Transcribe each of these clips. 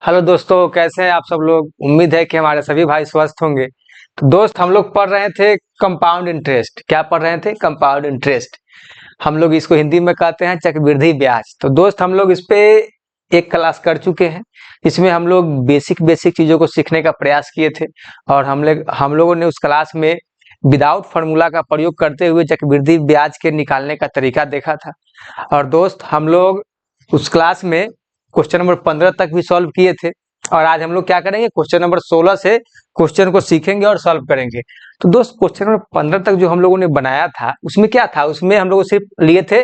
Hello दोस्तों, कैसे हैं आप सब लोग। उम्मीद है कि हमारे सभी भाई स्वस्थ होंगे। तो दोस्त, हम लोग पढ़ रहे थे कंपाउंड इंटरेस्ट। क्या पढ़ रहे थे? Compound interest. हम लोग इसको हिंदी में कहते हैं चक्रवृद्धि ब्याज। तो दोस्त, हम लोग इस पे एक क्लास कर चुके हैं। इसमें हम लोग बेसिक बेसिक चीजों को सीखने का प्रयास किए थे। और हम लोगों ने उस क्लास में विदाउट फार्मूला का प्रयोग करते हुए चक्रवृद्धि ब्याज के निकालने का तरीका देखा था। और दोस्त, हम लोग उस क्लास में क्वेश्चन नंबर 15 तक भी सॉल्व किए थे। और आज हम लोग क्या करेंगे, क्वेश्चन नंबर 16 से क्वेश्चन को सीखेंगे और सॉल्व करेंगे। तो दोस्त, क्वेश्चन नंबर 15 तक जो हम लोगों ने बनाया था, उसमें क्या था? उसमें हम लोग सिर्फ लिए थे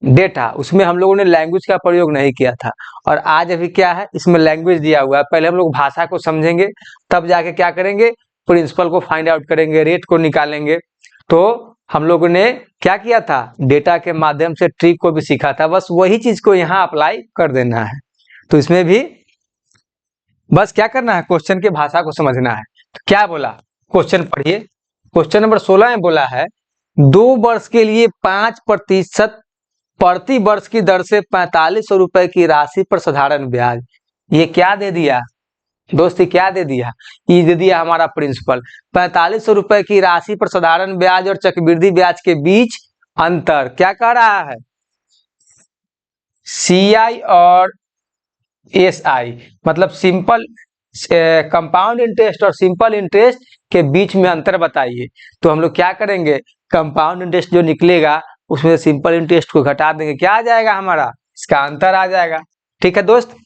डेटा। उसमें हम लोगों ने लैंग्वेज का प्रयोग नहीं किया था। और आज अभी क्या है, इसमें लैंग्वेज दिया हुआ है। पहले हम लोग भाषा को समझेंगे, तब जाके क्या करेंगे, प्रिंसिपल को फाइंड आउट करेंगे, रेट को निकालेंगे। तो हम लोगों ने क्या किया था, डेटा के माध्यम से ट्रिक को भी सीखा था। बस वही चीज को यहाँ अप्लाई कर देना है। तो इसमें भी बस क्या करना है, क्वेश्चन की भाषा को समझना है। तो क्या बोला, क्वेश्चन पढ़िए। क्वेश्चन नंबर 16 में बोला है 2 वर्ष के लिए 5% प्रति वर्ष की दर से 4500 रुपए की राशि पर साधारण ब्याज। ये क्या दे दिया दोस्त, ये क्या दे दिया? ये दे दिया हमारा प्रिंसिपल। 4500 रुपए की राशि पर साधारण ब्याज और चक्रवृद्धि ब्याज के बीच अंतर क्या कह रहा है? CI और SI, मतलब सिंपल कंपाउंड इंटरेस्ट और सिंपल इंटरेस्ट के बीच में अंतर बताइए। तो हम लोग क्या करेंगे, कंपाउंड इंटरेस्ट जो निकलेगा उसमें सिंपल इंटरेस्ट को घटा देंगे। क्या आ जाएगा हमारा? इसका अंतर आ जाएगा। ठीक है दोस्त,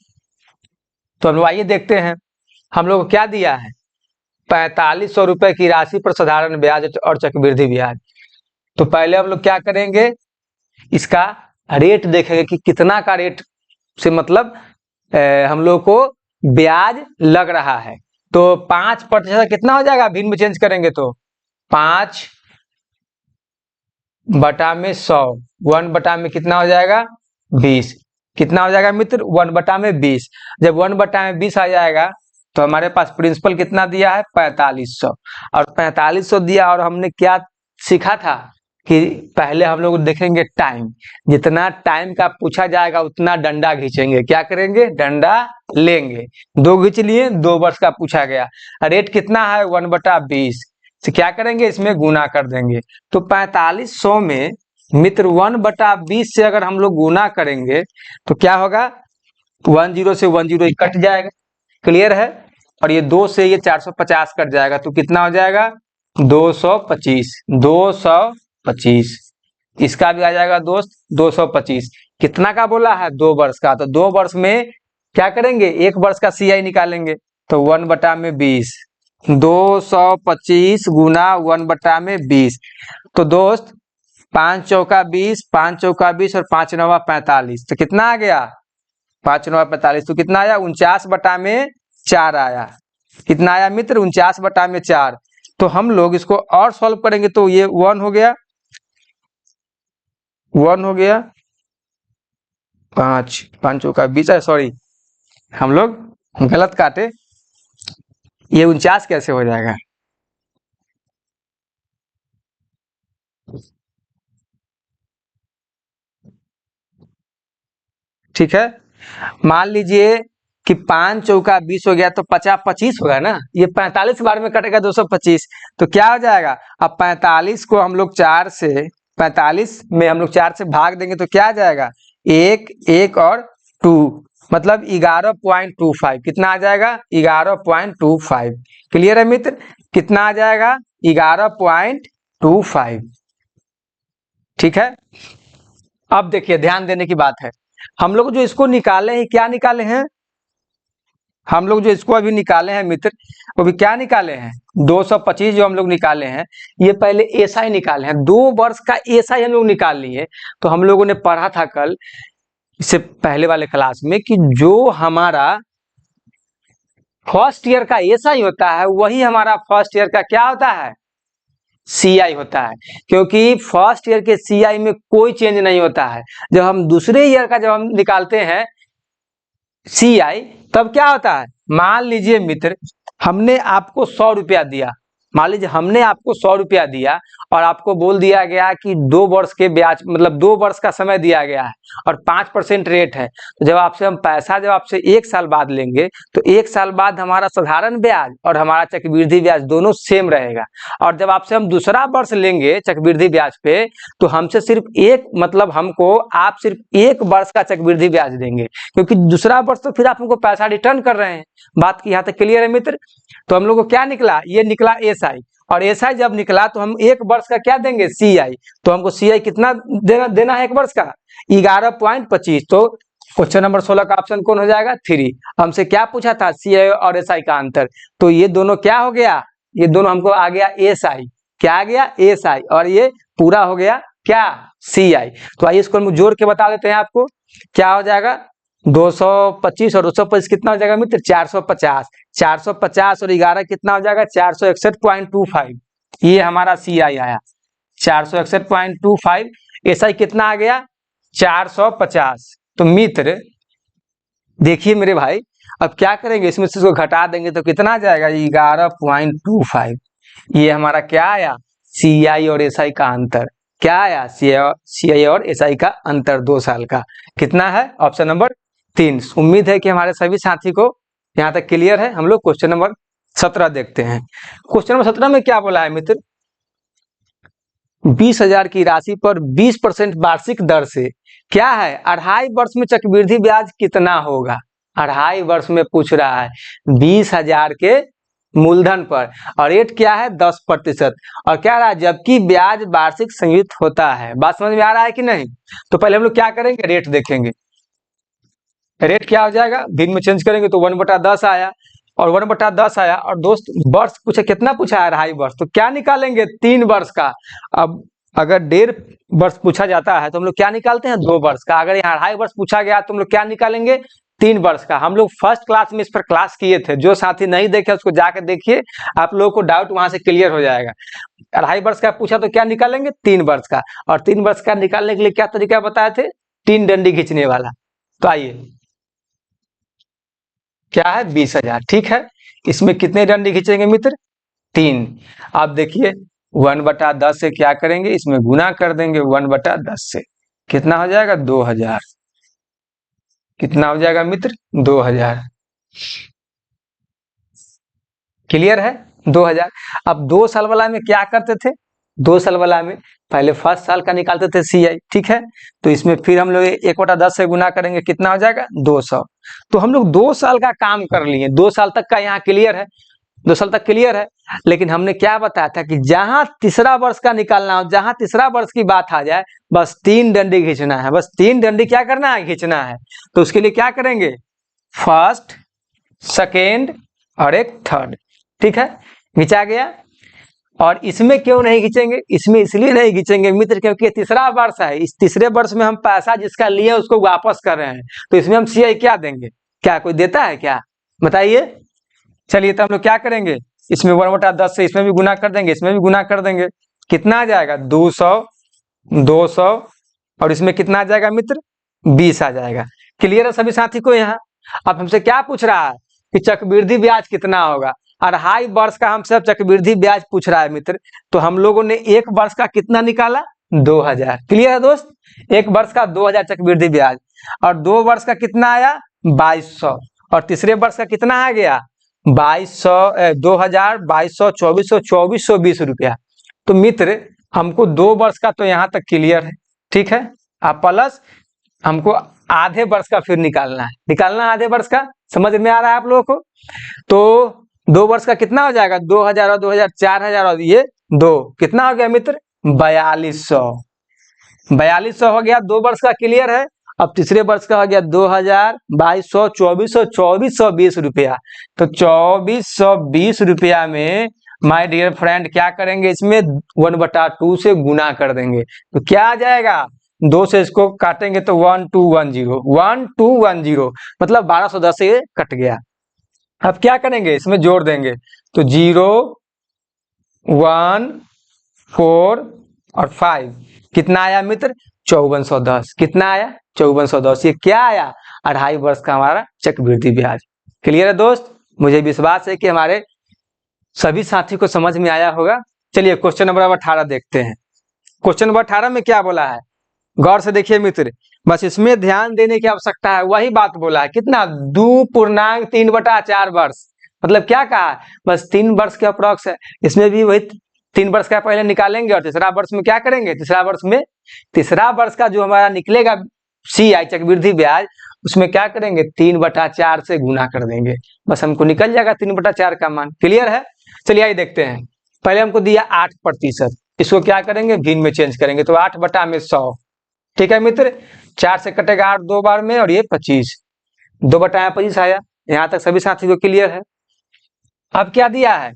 तो हम लोग आइए देखते हैं। हम लोग को क्या दिया है, 4500 रुपए की राशि पर साधारण ब्याज और चक्रवृद्धि ब्याज। तो पहले हम लोग क्या करेंगे, इसका रेट देखेंगे कि कितना का रेट से मतलब हम लोग को ब्याज लग रहा है। तो 5% कितना हो जाएगा, भिन्न में चेंज करेंगे तो 5/100। 1/में कितना हो जाएगा, 20। कितना हो जाएगा मित्र, 1/20। जब 1/20 आ जाएगा तो हमारे पास प्रिंसिपल कितना दिया है, 4500। और 4500 दिया, और हमने क्या सीखा था कि पहले हम लोग देखेंगे टाइम। जितना टाइम का पूछा जाएगा उतना डंडा खींचेंगे। क्या करेंगे, डंडा लेंगे। 2 खींच लिए, 2 वर्ष का पूछा गया। रेट कितना है, 1/20 से क्या करेंगे, इसमें गुना कर देंगे। तो 4500 में मित्र 1/20 से अगर हम लोग गुना करेंगे तो क्या होगा, 10 से 10 कट जाएगा। क्लियर है? और ये 2 से ये 450 कट जाएगा, तो कितना हो जाएगा, 225। 225 इसका भी आ जाएगा दोस्त, 225। कितना का बोला है, 2 वर्ष का। तो 2 वर्ष में क्या करेंगे, 1 वर्ष का CI निकालेंगे। तो 1/20, 225 गुना 1/20। तो दोस्त 5 चौका 20, 5 चौका 20 और 5 नवा 45। तो कितना आ गया, 5 नवा 45। तो कितना आया, 49/4 आया। कितना आया मित्र, 49/4। तो हम लोग इसको और सॉल्व करेंगे तो ये 1 हो गया, 1 हो गया। 5 5 चौका 20 है, सॉरी हम लोग गलत काटे। ये 49 कैसे हो जाएगा, ठीक है। मान लीजिए कि 5 चौका 20 हो गया, तो 50/25 होगा ना। ये 45 बार में कटेगा 225। तो क्या हो जाएगा, अब 45 को हम लोग 4 से 45 में हम लोग 4 से भाग देंगे तो क्या आ जाएगा, 1 1 और 2, मतलब 11.25। कितना आ जाएगा, 11.25। क्लियर है मित्र? कितना आ जाएगा, 11.25। ठीक है। अब देखिए, ध्यान देने की बात है, हम लोग जो इसको निकाले हैं, क्या निकाले हैं, हम लोग जो इसको अभी निकाले हैं मित्र, वो भी क्या निकाले हैं, 225 जो हम लोग निकाले हैं। ये पहले SI निकाले हैं, 2 वर्ष का SI हम लोग निकाल लिए। तो हम लोगों ने पढ़ा था कल, इससे पहले वाले क्लास में, कि जो हमारा फर्स्ट ईयर का SI होता है वही हमारा फर्स्ट ईयर का क्या होता है, CI होता है। क्योंकि फर्स्ट ईयर के CI में कोई चेंज नहीं होता है। जब हम दूसरे ईयर का जब हम निकालते हैं CI, तब क्या होता है, मान लीजिए मित्र हमने आपको 100 रुपया दिया, मान लीजिए हमने आपको 100 रुपया दिया और आपको बोल दिया गया कि 2 वर्ष के ब्याज, मतलब 2 वर्ष का समय दिया गया है और 5% रेट है। तो जब आपसे 1 साल बाद लेंगे तो 1 साल बाद हमारा साधारण ब्याज और हमारा चक्रवृद्धि ब्याज दोनों सेम रहेगा। और जब आपसे हम दूसरा वर्ष लेंगे चक्रवृद्धि ब्याज पे, तो हमसे सिर्फ आप सिर्फ 1 वर्ष का चक्रवृद्धि ब्याज देंगे, क्योंकि दूसरा वर्ष तो फिर आप हमको पैसा रिटर्न कर रहे हैं। बात की यहाँ तक क्लियर है मित्र? तो हम लोग को क्या निकला? ये निकला SI, और SI जब निकला तो हम 1 वर्ष का क्या देंगे? CI। तो हमको CI कितना देना है 1 वर्ष का? 11.25। तो क्वेश्चन नंबर 16 का ऑप्शन कौन हो जाएगा? 3। हमसे क्या पूछा था? CI और SI का अंतर। तो ये दोनों क्या हो गया? ये दोनों हमको आ गया SI। क्या आ गया? SI। और ये पूरा हो गया क्या? CI। तो आइए इसको हम जोड़ के बता देते हैं आपको। क्या हो जाएगा? 225 और 225 कितना हो जाएगा मित्र? 450। 450 और 11 कितना हो जाएगा? 461.25। ये हमारा CI आया 461.25। SI कितना आ गया? 450। तो मित्र देखिए मेरे भाई, अब क्या करेंगे? इसमें से इसको घटा देंगे तो कितना आ जाएगा? 11.25। ये हमारा क्या आया? CI और SI का अंतर। क्या आया? CI और SI का अंतर 2 साल का। कितना है? Option number 3। उम्मीद है कि हमारे सभी साथी को यहाँ तक क्लियर है। हम लोग क्वेश्चन नंबर 17 देखते हैं। क्वेश्चन नंबर 17 में क्या बोला है मित्र? 20,000 की राशि पर 20% वार्षिक दर से क्या है? 2.5 वर्ष में चक्रवृद्धि ब्याज कितना होगा? 2.5 वर्ष में पूछ रहा है 20,000 के मूलधन पर, और रेट क्या है? 10%। और क्या रहा? जबकि ब्याज वार्षिक संयुक्त होता है। बात समझ में आ रहा है कि नहीं? तो पहले हम लोग क्या करेंगे? रेट देखेंगे। रेट क्या हो जाएगा? भिन्न में चेंज करेंगे तो 1/10 आया, और 1/10 आया। और दोस्त वर्ष पूछे, कितना पूछा है? 2.5 वर्ष। तो क्या निकालेंगे? 3 वर्ष का। अब अगर 1.5 वर्ष पूछा जाता है तो हम लोग क्या निकालते हैं? 2 वर्ष का। अगर यहाँ 2.5 वर्ष पूछा गया तो हम लोग क्या निकालेंगे? 3 वर्ष का। हम लोग फर्स्ट क्लास में इस पर क्लास किए थे। जो साथी नहीं देखे उसको जाकर देखिए, आप लोगों को डाउट वहां से क्लियर हो जाएगा। 2.5 वर्ष का पूछा तो क्या निकालेंगे? 3 वर्ष का। और 3 वर्ष का निकालने के लिए क्या तरीका बताए थे? 3 डंडी खींचने वाला। तो आइए, क्या है? 20,000। ठीक है, इसमें कितने डंडी खींचेंगे मित्र? 3। आप देखिए 1/10 से क्या करेंगे? इसमें गुना कर देंगे 1/10 से। कितना हो जाएगा? 2,000। कितना हो जाएगा मित्र? 2,000। क्लियर है? 2,000। अब 2 साल वाला में क्या करते थे? 2 साल वाला में पहले फर्स्ट साल का निकालते थे CI। ठीक है, तो इसमें फिर हम लोग 1/10 से गुना करेंगे। कितना हो जाएगा? 200। तो हम लोग 2 साल का काम कर लिए। 2 साल तक का यहाँ क्लियर है, 2 साल तक क्लियर है। लेकिन हमने क्या बताया था कि जहां तीसरा वर्ष का निकालना हो, जहां तीसरा वर्ष की बात आ जाए, बस 3 डंडी खींचना है। बस 3 डंडी क्या करना है? खींचना है। तो उसके लिए क्या करेंगे? फर्स्ट, सेकेंड और एक थर्ड। ठीक है, खींचा गया। और इसमें क्यों नहीं खींचेंगे? इसमें इसलिए नहीं खींचेंगे मित्र क्योंकि ये तीसरा वर्ष है। इस तीसरे वर्ष में हम पैसा जिसका लिए उसको वापस कर रहे हैं, तो इसमें हम CI क्या देंगे? क्या कोई देता है क्या? बताइए। चलिए तो हम लोग क्या करेंगे? इसमें 1/10 से इसमें भी गुना कर देंगे, इसमें भी गुना कर देंगे। कितना आ जाएगा? 200, 200 और इसमें कितना आ जाएगा मित्र? 20 आ जाएगा। क्लियर है सभी साथी को यहाँ? अब हमसे क्या पूछ रहा है कि चक्रवृद्धि ब्याज कितना होगा? 2.5 वर्ष का हमसे चक्रवृद्धि ब्याज पूछ रहा है मित्र। तो हम लोगों ने 1 वर्ष का कितना निकाला? 2,000। क्लियर है दोस्त? 1 वर्ष का 2,000 चक्रवृद्धि ब्याज, और 2 वर्ष का कितना आया? 2,200। और तीसरे वर्ष का कितना आ गया? 2,200, 2,000, 2,200, 2,400, 2,420 रुपया। तो मित्र हमको 2 वर्ष का तो यहाँ तक क्लियर है। ठीक है, आप प्लस हमको आधे वर्ष का फिर निकालना है। निकालना आधे वर्ष का। समझ में आ रहा है आप लोगों को? तो 2 वर्ष का कितना हो जाएगा? 2,000 और 2,000, 4,000 और ये 2, कितना हो गया मित्र? 4,200। 4,200 हो गया 2 वर्ष का। क्लियर है? अब तीसरे वर्ष का हो गया 2,000, 2,200, 2,400, 2,420 रुपया। तो 2,420 रुपया में माय डियर फ्रेंड क्या करेंगे? इसमें 1/2 से गुना कर देंगे। तो क्या आ जाएगा? 2 से इसको काटेंगे तो 1210, 1210 मतलब 1,210 से कट गया। अब क्या करेंगे? इसमें जोड़ देंगे तो 0, 1, 4 और 5 कितना आया मित्र? 5,410। कितना आया? 5,410। ये क्या आया? 2.5 वर्ष का हमारा चक्रवृद्धि ब्याज। क्लियर है दोस्त? मुझे विश्वास है कि हमारे सभी साथी को समझ में आया होगा। चलिए क्वेश्चन नंबर 18 देखते हैं। क्वेश्चन नंबर 18 में क्या बोला है, गौर से देखिए मित्र, बस इसमें ध्यान देने की आवश्यकता है। वही बात बोला है, कितना 2.3/4 वर्ष, मतलब क्या कहा, बस 3 वर्ष के अप्रॉक्स है। इसमें भी वही 3 वर्ष का पहले निकालेंगे और तीसरा वर्ष में क्या करेंगे, तीसरा वर्ष का जो हमारा निकलेगा CI चक्रवृद्धि ब्याज, उसमें क्या करेंगे 3/4 से गुना कर देंगे, बस हमको निकल जाएगा 3/4 का मान। क्लियर है। चलिए आइए देखते हैं। पहले हमको दिया 8%, इसको क्या करेंगे भिन्न में चेंज करेंगे, तो 8/100। ठीक है मित्र, 4 से कटेगा 8 2 बार में, और ये 25, 2/25 आया। यहाँ तक सभी साथी को क्लियर है। अब क्या दिया है,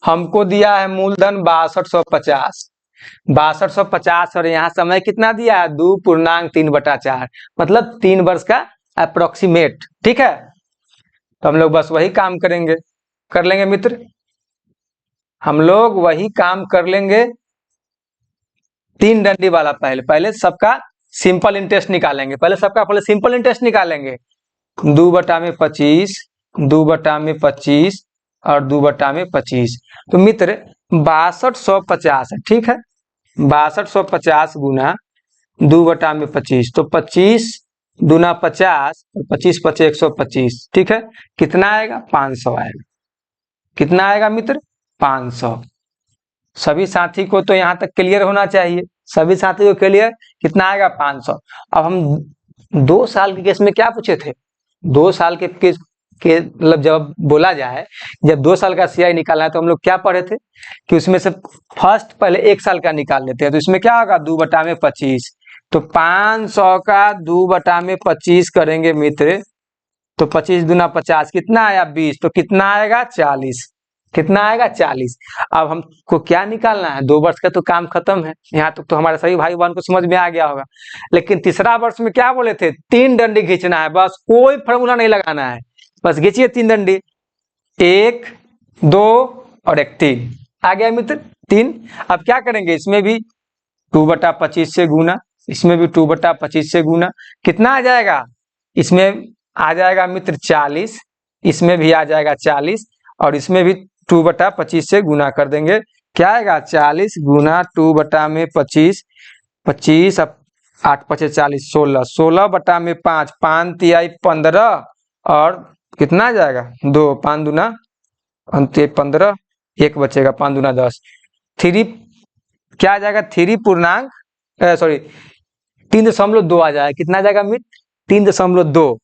हमको दिया है मूलधन 6250, 6250, और यहाँ समय कितना दिया है 2.3/4, मतलब 3 वर्ष का अप्रोक्सीमेट। ठीक है, तो हम लोग बस वही काम करेंगे, कर लेंगे मित्र, हम लोग वही काम कर लेंगे। 3 डंडी वाला पहले सबका सिंपल इंटरेस्ट निकालेंगे, पहले सिंपल इंटरेस्ट निकालेंगे। 2/25, 2/25 और 2/25, तो मित्र 6250 है। ठीक है, 6250 गुना 2/25, तो 25 दूना 50, 25 25 125। ठीक है, कितना आएगा 500 आएगा। कितना आएगा मित्र 500। सभी साथी को तो यहाँ तक क्लियर होना चाहिए, सभी साथी को क्लियर, कितना आएगा 500। अब हम 2 साल के केस में क्या पूछे थे, 2 साल के केस के मतलब जब बोला जाए, जब 2 साल का CI निकालना है, तो हम लोग क्या पढ़े थे कि उसमें से फर्स्ट पहले 1 साल का निकाल लेते हैं, तो इसमें क्या होगा 2/25, तो 500 का 2/25 करेंगे मित्र, तो 25 दूना 50, कितना आया 20, तो कितना आएगा 40, कितना आएगा 40। अब हमको क्या निकालना है, 2 वर्ष का तो काम खत्म है, यहाँ तक तो हमारे सभी भाई बहन को समझ में आ गया होगा। लेकिन तीसरा वर्ष में क्या बोले थे, 3 डंडी खींचना है, बस कोई फॉर्मूला नहीं लगाना है, बस खींचिए 3 डंडी, 1 2 और 1 3, आ गया मित्र 3। अब क्या करेंगे, इसमें भी 2/25 से गुना, इसमें भी 2/25 से गुना, कितना आ जाएगा, इसमें आ जाएगा मित्र 40, इसमें भी आ जाएगा 40, और इसमें भी 2/25 से गुना कर देंगे, क्या आएगा 40 गुना 2/25, 25, अब 8 5 40, 16, 16/5, 5 तिहाई 15, और कितना आ जाएगा 2, 5 दूना 15, 1 बचेगा, 5 दूना 10, 3 क्या आ जाएगा 3.2 आ जाएगा, कितना आ जाएगा मित्र 3.2।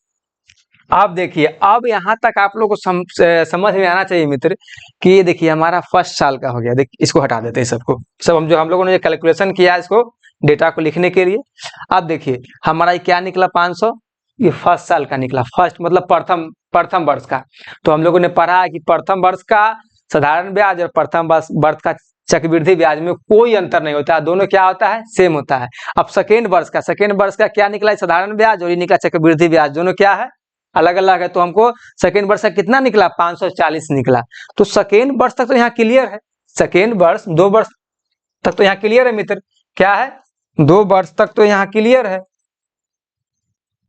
अब देखिए, अब यहाँ तक आप लोग को समझ में आना चाहिए मित्र कि ये देखिए हमारा फर्स्ट साल का हो गया। देखिए इसको हटा देते हैं सबको, सब हम लोगों ने कैलकुलेशन किया इसको डेटा को लिखने के लिए। अब देखिए हमारा ये क्या निकला 500, ये फर्स्ट साल का निकला, फर्स्ट मतलब प्रथम वर्ष का। तो हम लोगों ने पढ़ा है कि प्रथम वर्ष का साधारण ब्याज और प्रथम वर्ष का चक्रवृद्धि ब्याज में कोई अंतर नहीं होता है, दोनों क्या होता है सेम होता है। अब सेकेंड वर्ष का क्या निकला साधारण ब्याज, और ये निकला चक्रवृद्धि ब्याज, दोनों क्या है अलग अलग है। तो हमको सेकेंड वर्ष का कितना निकला 540 निकला। तो सेकेंड वर्ष तक तो यहाँ क्लियर है, सेकेंड वर्ष 2 वर्ष तक तो यहाँ क्लियर है मित्र, क्या है 2 वर्ष तक तो यहाँ क्लियर है,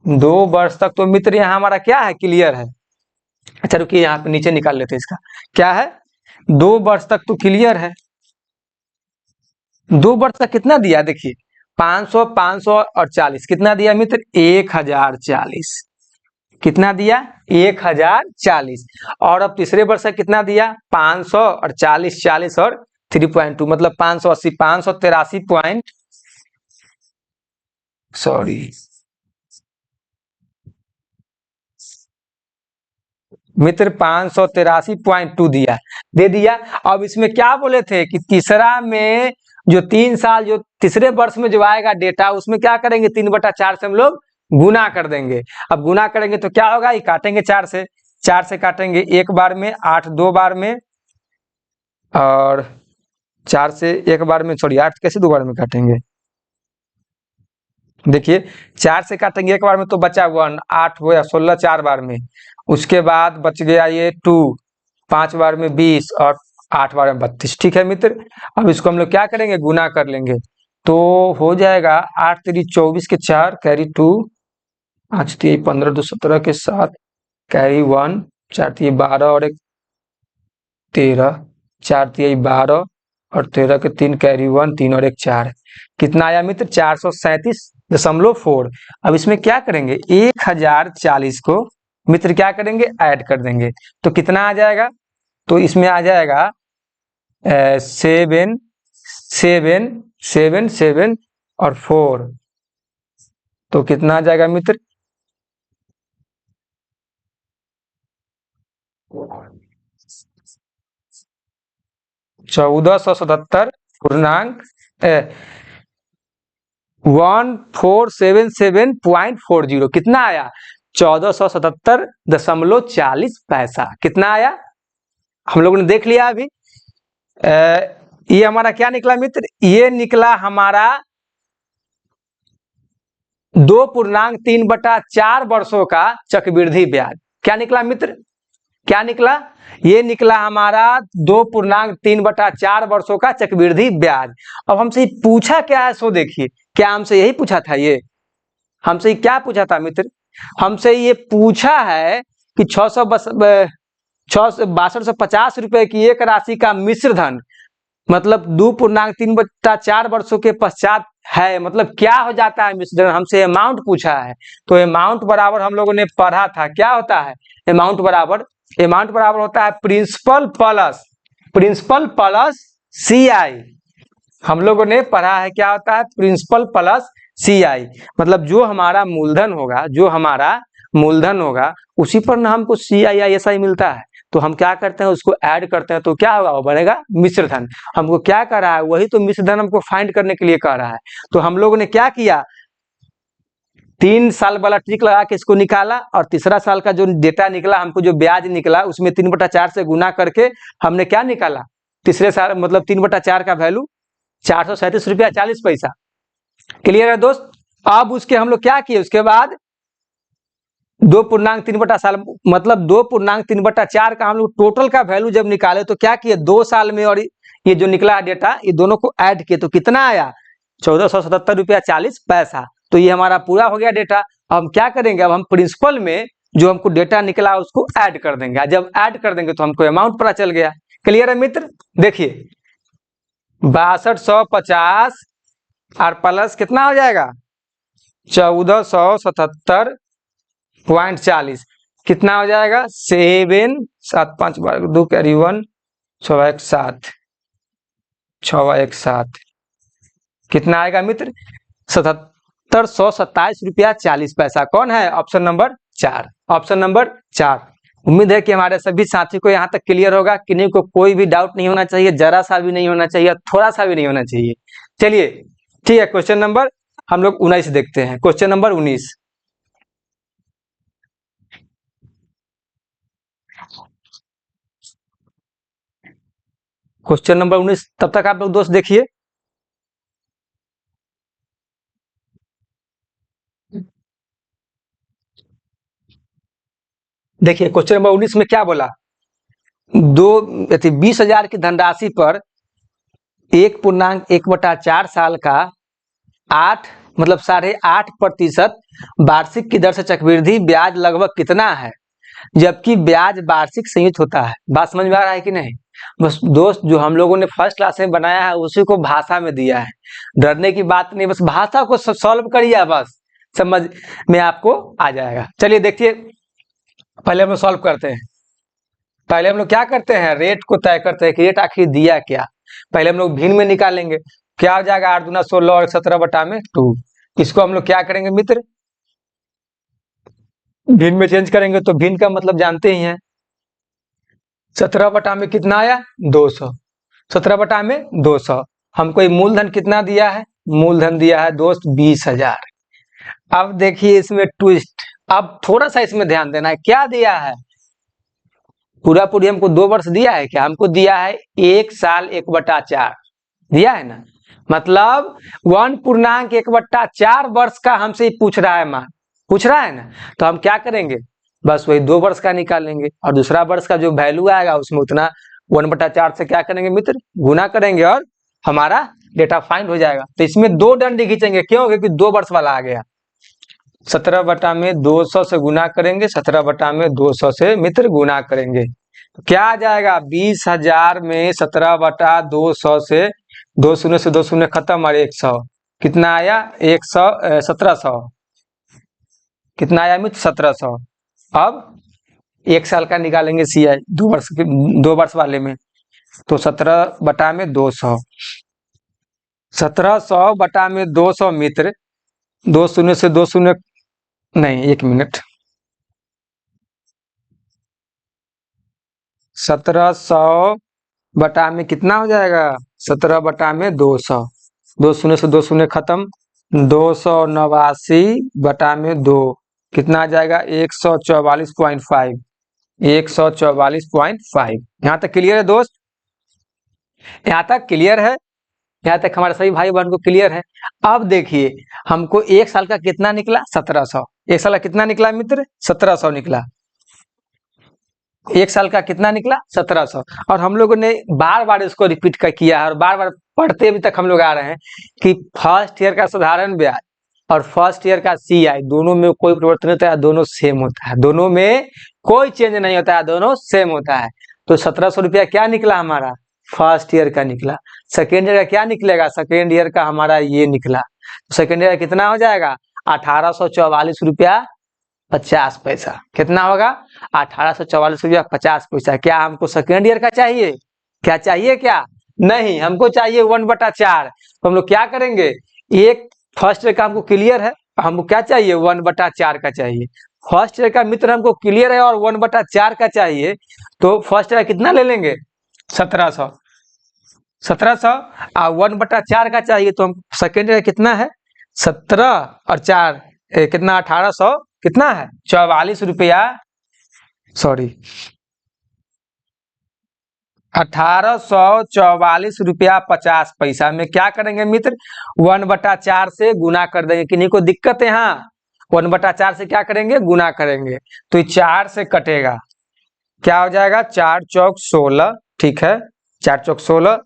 2 वर्ष तक तो मित्र यहाँ हमारा क्या है क्लियर है। अच्छा रुकिए यहाँ पे नीचे निकाल लेते हैं इसका, क्या है 2 वर्ष तक तो क्लियर है। 2 वर्ष का कितना दिया देखिए 500 500 और 40, कितना दिया मित्र 1040, कितना दिया 1040। और अब तीसरे वर्ष का कितना दिया 500 और 40 40 और 3.2, मतलब 580 583 पॉइंट मित्र 583.2 दिया, दे दिया। अब इसमें क्या बोले थे कि तीसरा में जो 3 साल जो तीसरे वर्ष में जो आएगा डेटा, उसमें क्या करेंगे 3/4 से हम लोग गुना कर देंगे। अब गुना करेंगे तो क्या होगा, ये काटेंगे 4 से काटेंगे 1 बार में, 8 2 बार में, और 4 से 1 बार में, सॉरी 8 कैसे 2 बार में काटेंगे, देखिए 4 से काटेंगे 1 बार में तो बचा 1, 8 हो या 16 4 बार में, उसके बाद बच गया ये 2, 5 बार में 20 और 8 बार में 32। ठीक है मित्र, अब इसको हम लोग क्या करेंगे गुना कर लेंगे, तो हो जाएगा 8 3 24 के 4 कैरी 2, 5 3 15 2 17 के 7 कैरी 1, 4 3 12 और 1 13, 4 तिहाई 12 और 13 के 3 कैरी 1, 3 और 1 4। कितना आया मित्र? 437.4। अब इसमें क्या करेंगे? 1040 को मित्र क्या करेंगे? ऐड कर देंगे। तो कितना आ जाएगा? तो इसमें आ जाएगा 7 7 7 7 और 4। तो कितना आ जाएगा मित्र? 1477.40। कितना आया? 1477.40 कितना आया? हम लोगों ने देख लिया अभी। ये हमारा क्या निकला मित्र? ये निकला हमारा 2.3/4 वर्षों का चक्रवृद्धि ब्याज। क्या निकला मित्र? क्या निकला? ये निकला हमारा 2.3/4 वर्षों का चक्रवृद्धि ब्याज। अब हमसे पूछा क्या है सो देखिए। क्या हमसे यही पूछा था? ये हमसे क्या पूछा था मित्र? हमसे ये पूछा है कि 6250 रुपए की एक राशि का मिश्र धन मतलब 2.3/4 वर्षों के पश्चात है, मतलब क्या हो जाता है मिश्र धन? हमसे अमाउंट पूछा है। तो अमाउंट बराबर हम लोगों ने पढ़ा था, क्या होता है अमाउंट बराबर? अमाउंट बराबर होता है प्रिंसिपल प्लस CI। हम लोगों ने पढ़ा है क्या होता है? Principal plus CI। मतलब जो हमारा मूलधन होगा उसी पर ना हमको CII मिलता है। तो हम क्या करते हैं? उसको ऐड करते हैं। तो क्या होगा? वो बनेगा मिश्र धन। हमको क्या कर रहा है? वही तो मिश्र धन हमको फाइंड करने के लिए कह रहा है। तो हम लोगों ने क्या किया? 3 साल वाला ट्रिक लगा के इसको निकाला और तीसरा साल का जो डेटा निकला, हमको जो ब्याज निकला उसमें 3/4 से गुना करके हमने क्या निकाला? तीसरे साल मतलब 3/4 का वैल्यू 437.40 रुपया। क्लियर है दोस्त? अब उसके हम लोग क्या किए? उसके बाद 2.3/साल मतलब 2.3/4 का हम लोग टोटल का वैल्यू जब निकाले तो क्या किए? 2 साल में और ये जो निकला डेटा, ये दोनों को ऐड किए तो कितना आया? 1477.40। तो ये हमारा पूरा हो गया डेटा। अब हम क्या करेंगे? अब हम प्रिंसिपल में जो हमको डेटा निकला उसको ऐड कर देंगे। जब ऐड कर देंगे तो हमको अमाउंट पता चल गया। क्लियर है मित्र? देखिए 6250 और प्लस कितना हो जाएगा? 1477.40 कितना हो जाएगा? 7 7 5 2 कैरी 1 6 1 7 6 1 7 कितना आएगा मित्र? 7727.40। कौन है? Option number 4। Option number 4। उम्मीद है कि हमारे सभी साथी को यहाँ तक क्लियर होगा। किन्हीं को कोई भी डाउट नहीं होना चाहिए, जरा सा भी नहीं होना चाहिए, थोड़ा सा भी नहीं होना चाहिए। चलिए ठीक है, क्वेश्चन नंबर हम लोग 19 देखते हैं। Question number 19। क्वेश्चन नंबर 19 तब तक आप लोग दोस्त देखिए। देखिए क्वेश्चन नंबर 19 में क्या बोला? 20,000 की धनराशि पर 1.1/4 साल का 8 मतलब 8.5% वार्षिक की दर से चक्रवृद्धि ब्याज लगभग कितना है? जबकि ब्याज वार्षिक संयुक्त होता है। बात समझ में आ रहा है कि नहीं? बस दोस्त जो हम लोगों ने फर्स्ट क्लास में बनाया है उसी को भाषा में दिया है। डरने की बात नहीं, बस भाषा को सॉल्व करिए, बस समझ में आपको आ जाएगा। चलिए देखिए, पहले हम लोग सॉल्व करते हैं। पहले हम लोग क्या करते हैं? रेट को तय करते हैं कि रेट आखिर दिया क्या। पहले हम लोग भिन्न में निकालेंगे। क्या हो जाएगा? 8 दूना 16 और 17/2। इसको हम लोग क्या करेंगे मित्र? भिन्न में चेंज करेंगे। तो भिन्न का मतलब जानते ही हैं। 17 कितना आया? 200। 17/200। हमको ये मूलधन कितना दिया है? मूलधन दिया है दोस्त 20,000। अब देखिए इसमें ट्विस्ट। अब थोड़ा सा इसमें ध्यान देना है। क्या दिया है? पूरा पूरी हमको 2 वर्ष दिया है क्या? हमको दिया है 1 साल 1/4 दिया है ना। मतलब 1.1/4 वर्ष का हमसे पूछ रहा है मान, पूछ रहा है ना। तो हम क्या करेंगे? बस वही 2 वर्ष का निकालेंगे और दूसरा वर्ष का जो वैल्यू आएगा उसमें उतना 1/4 से क्या करेंगे मित्र? गुना करेंगे और हमारा डेटा फाइंड हो जाएगा। तो इसमें 2 डंडी खींचेंगे। क्यों? क्योंकि 2 वर्ष वाला आ गया। 17/200 से गुना करेंगे, 17/200 से मित्र गुना करेंगे। तो क्या आ जाएगा, 20,000 में 17/200 से 2 शून्य से 2 शून्य खत्म और 100 कितना आया, 100 1700 कितना आया मित्र, 1700। अब 1 साल का निकालेंगे CI 2 वर्ष के, 2 वर्ष वाले में, तो 17/200, 1700/200 मित्र, 2 शून्य से 2 शून्य नहीं, 1 मिनट, 1700 में कितना हो जाएगा, 17/200, 2 शून्य से 2 शून्य खत्म, 289/2 कितना आ जाएगा, 144.5, 144.5। यहाँ तक क्लियर है दोस्त, यहाँ तक क्लियर है, यहाँ तक हमारे सभी भाई बहन को क्लियर है। अब देखिए हमको 1 साल का कितना निकला, 1700, 1 साल का कितना निकला मित्र, 1700 निकला, 1 साल का कितना निकला, 1700। और हम लोगों ने बार बार इसको रिपीट किया है और बार बार पढ़ते अभी तक हम लोग आ रहे हैं कि फर्स्ट ईयर का साधारण ब्याज और फर्स्ट ईयर का CI दोनों में कोई परिवर्तन नहीं होता है, दोनों सेम होता है, दोनों में कोई चेंज नहीं होता है, दोनों सेम होता है। तो 1700 रुपया क्या निकला हमारा, फर्स्ट ईयर का निकला। सेकेंड ईयर का क्या निकलेगा, सेकेंड ईयर का हमारा ये निकला, तो सेकेंड ईयर कितना हो जाएगा, 1844.50। कितना होगा, 1844.50। क्या हमको सेकेंड ईयर का चाहिए, क्या चाहिए, क्या नहीं, हमको चाहिए 1/4। तो हम लोग क्या करेंगे, एक फर्स्ट ईयर का हमको क्लियर है, हमको क्या चाहिए, 1/4 का चाहिए। फर्स्ट ईयर का मित्र हमको क्लियर है और 1/4 का चाहिए, तो फर्स्ट ईयर कितना ले लेंगे, 1700, 1700 और 1/4 का चाहिए, तो हम सेकेंड ईयर कितना है, 17 और 4 कितना, 1800 कितना है, 44 रुपया, सॉरी 1844.50 में क्या करेंगे मित्र, 1/4 से गुना कर देंगे। किन्हीं को दिक्कत है, यहाँ 1/4 से क्या करेंगे, गुना करेंगे, तो 4 से कटेगा, क्या हो जाएगा, 4 चौक 16, ठीक है, 4 चौक 16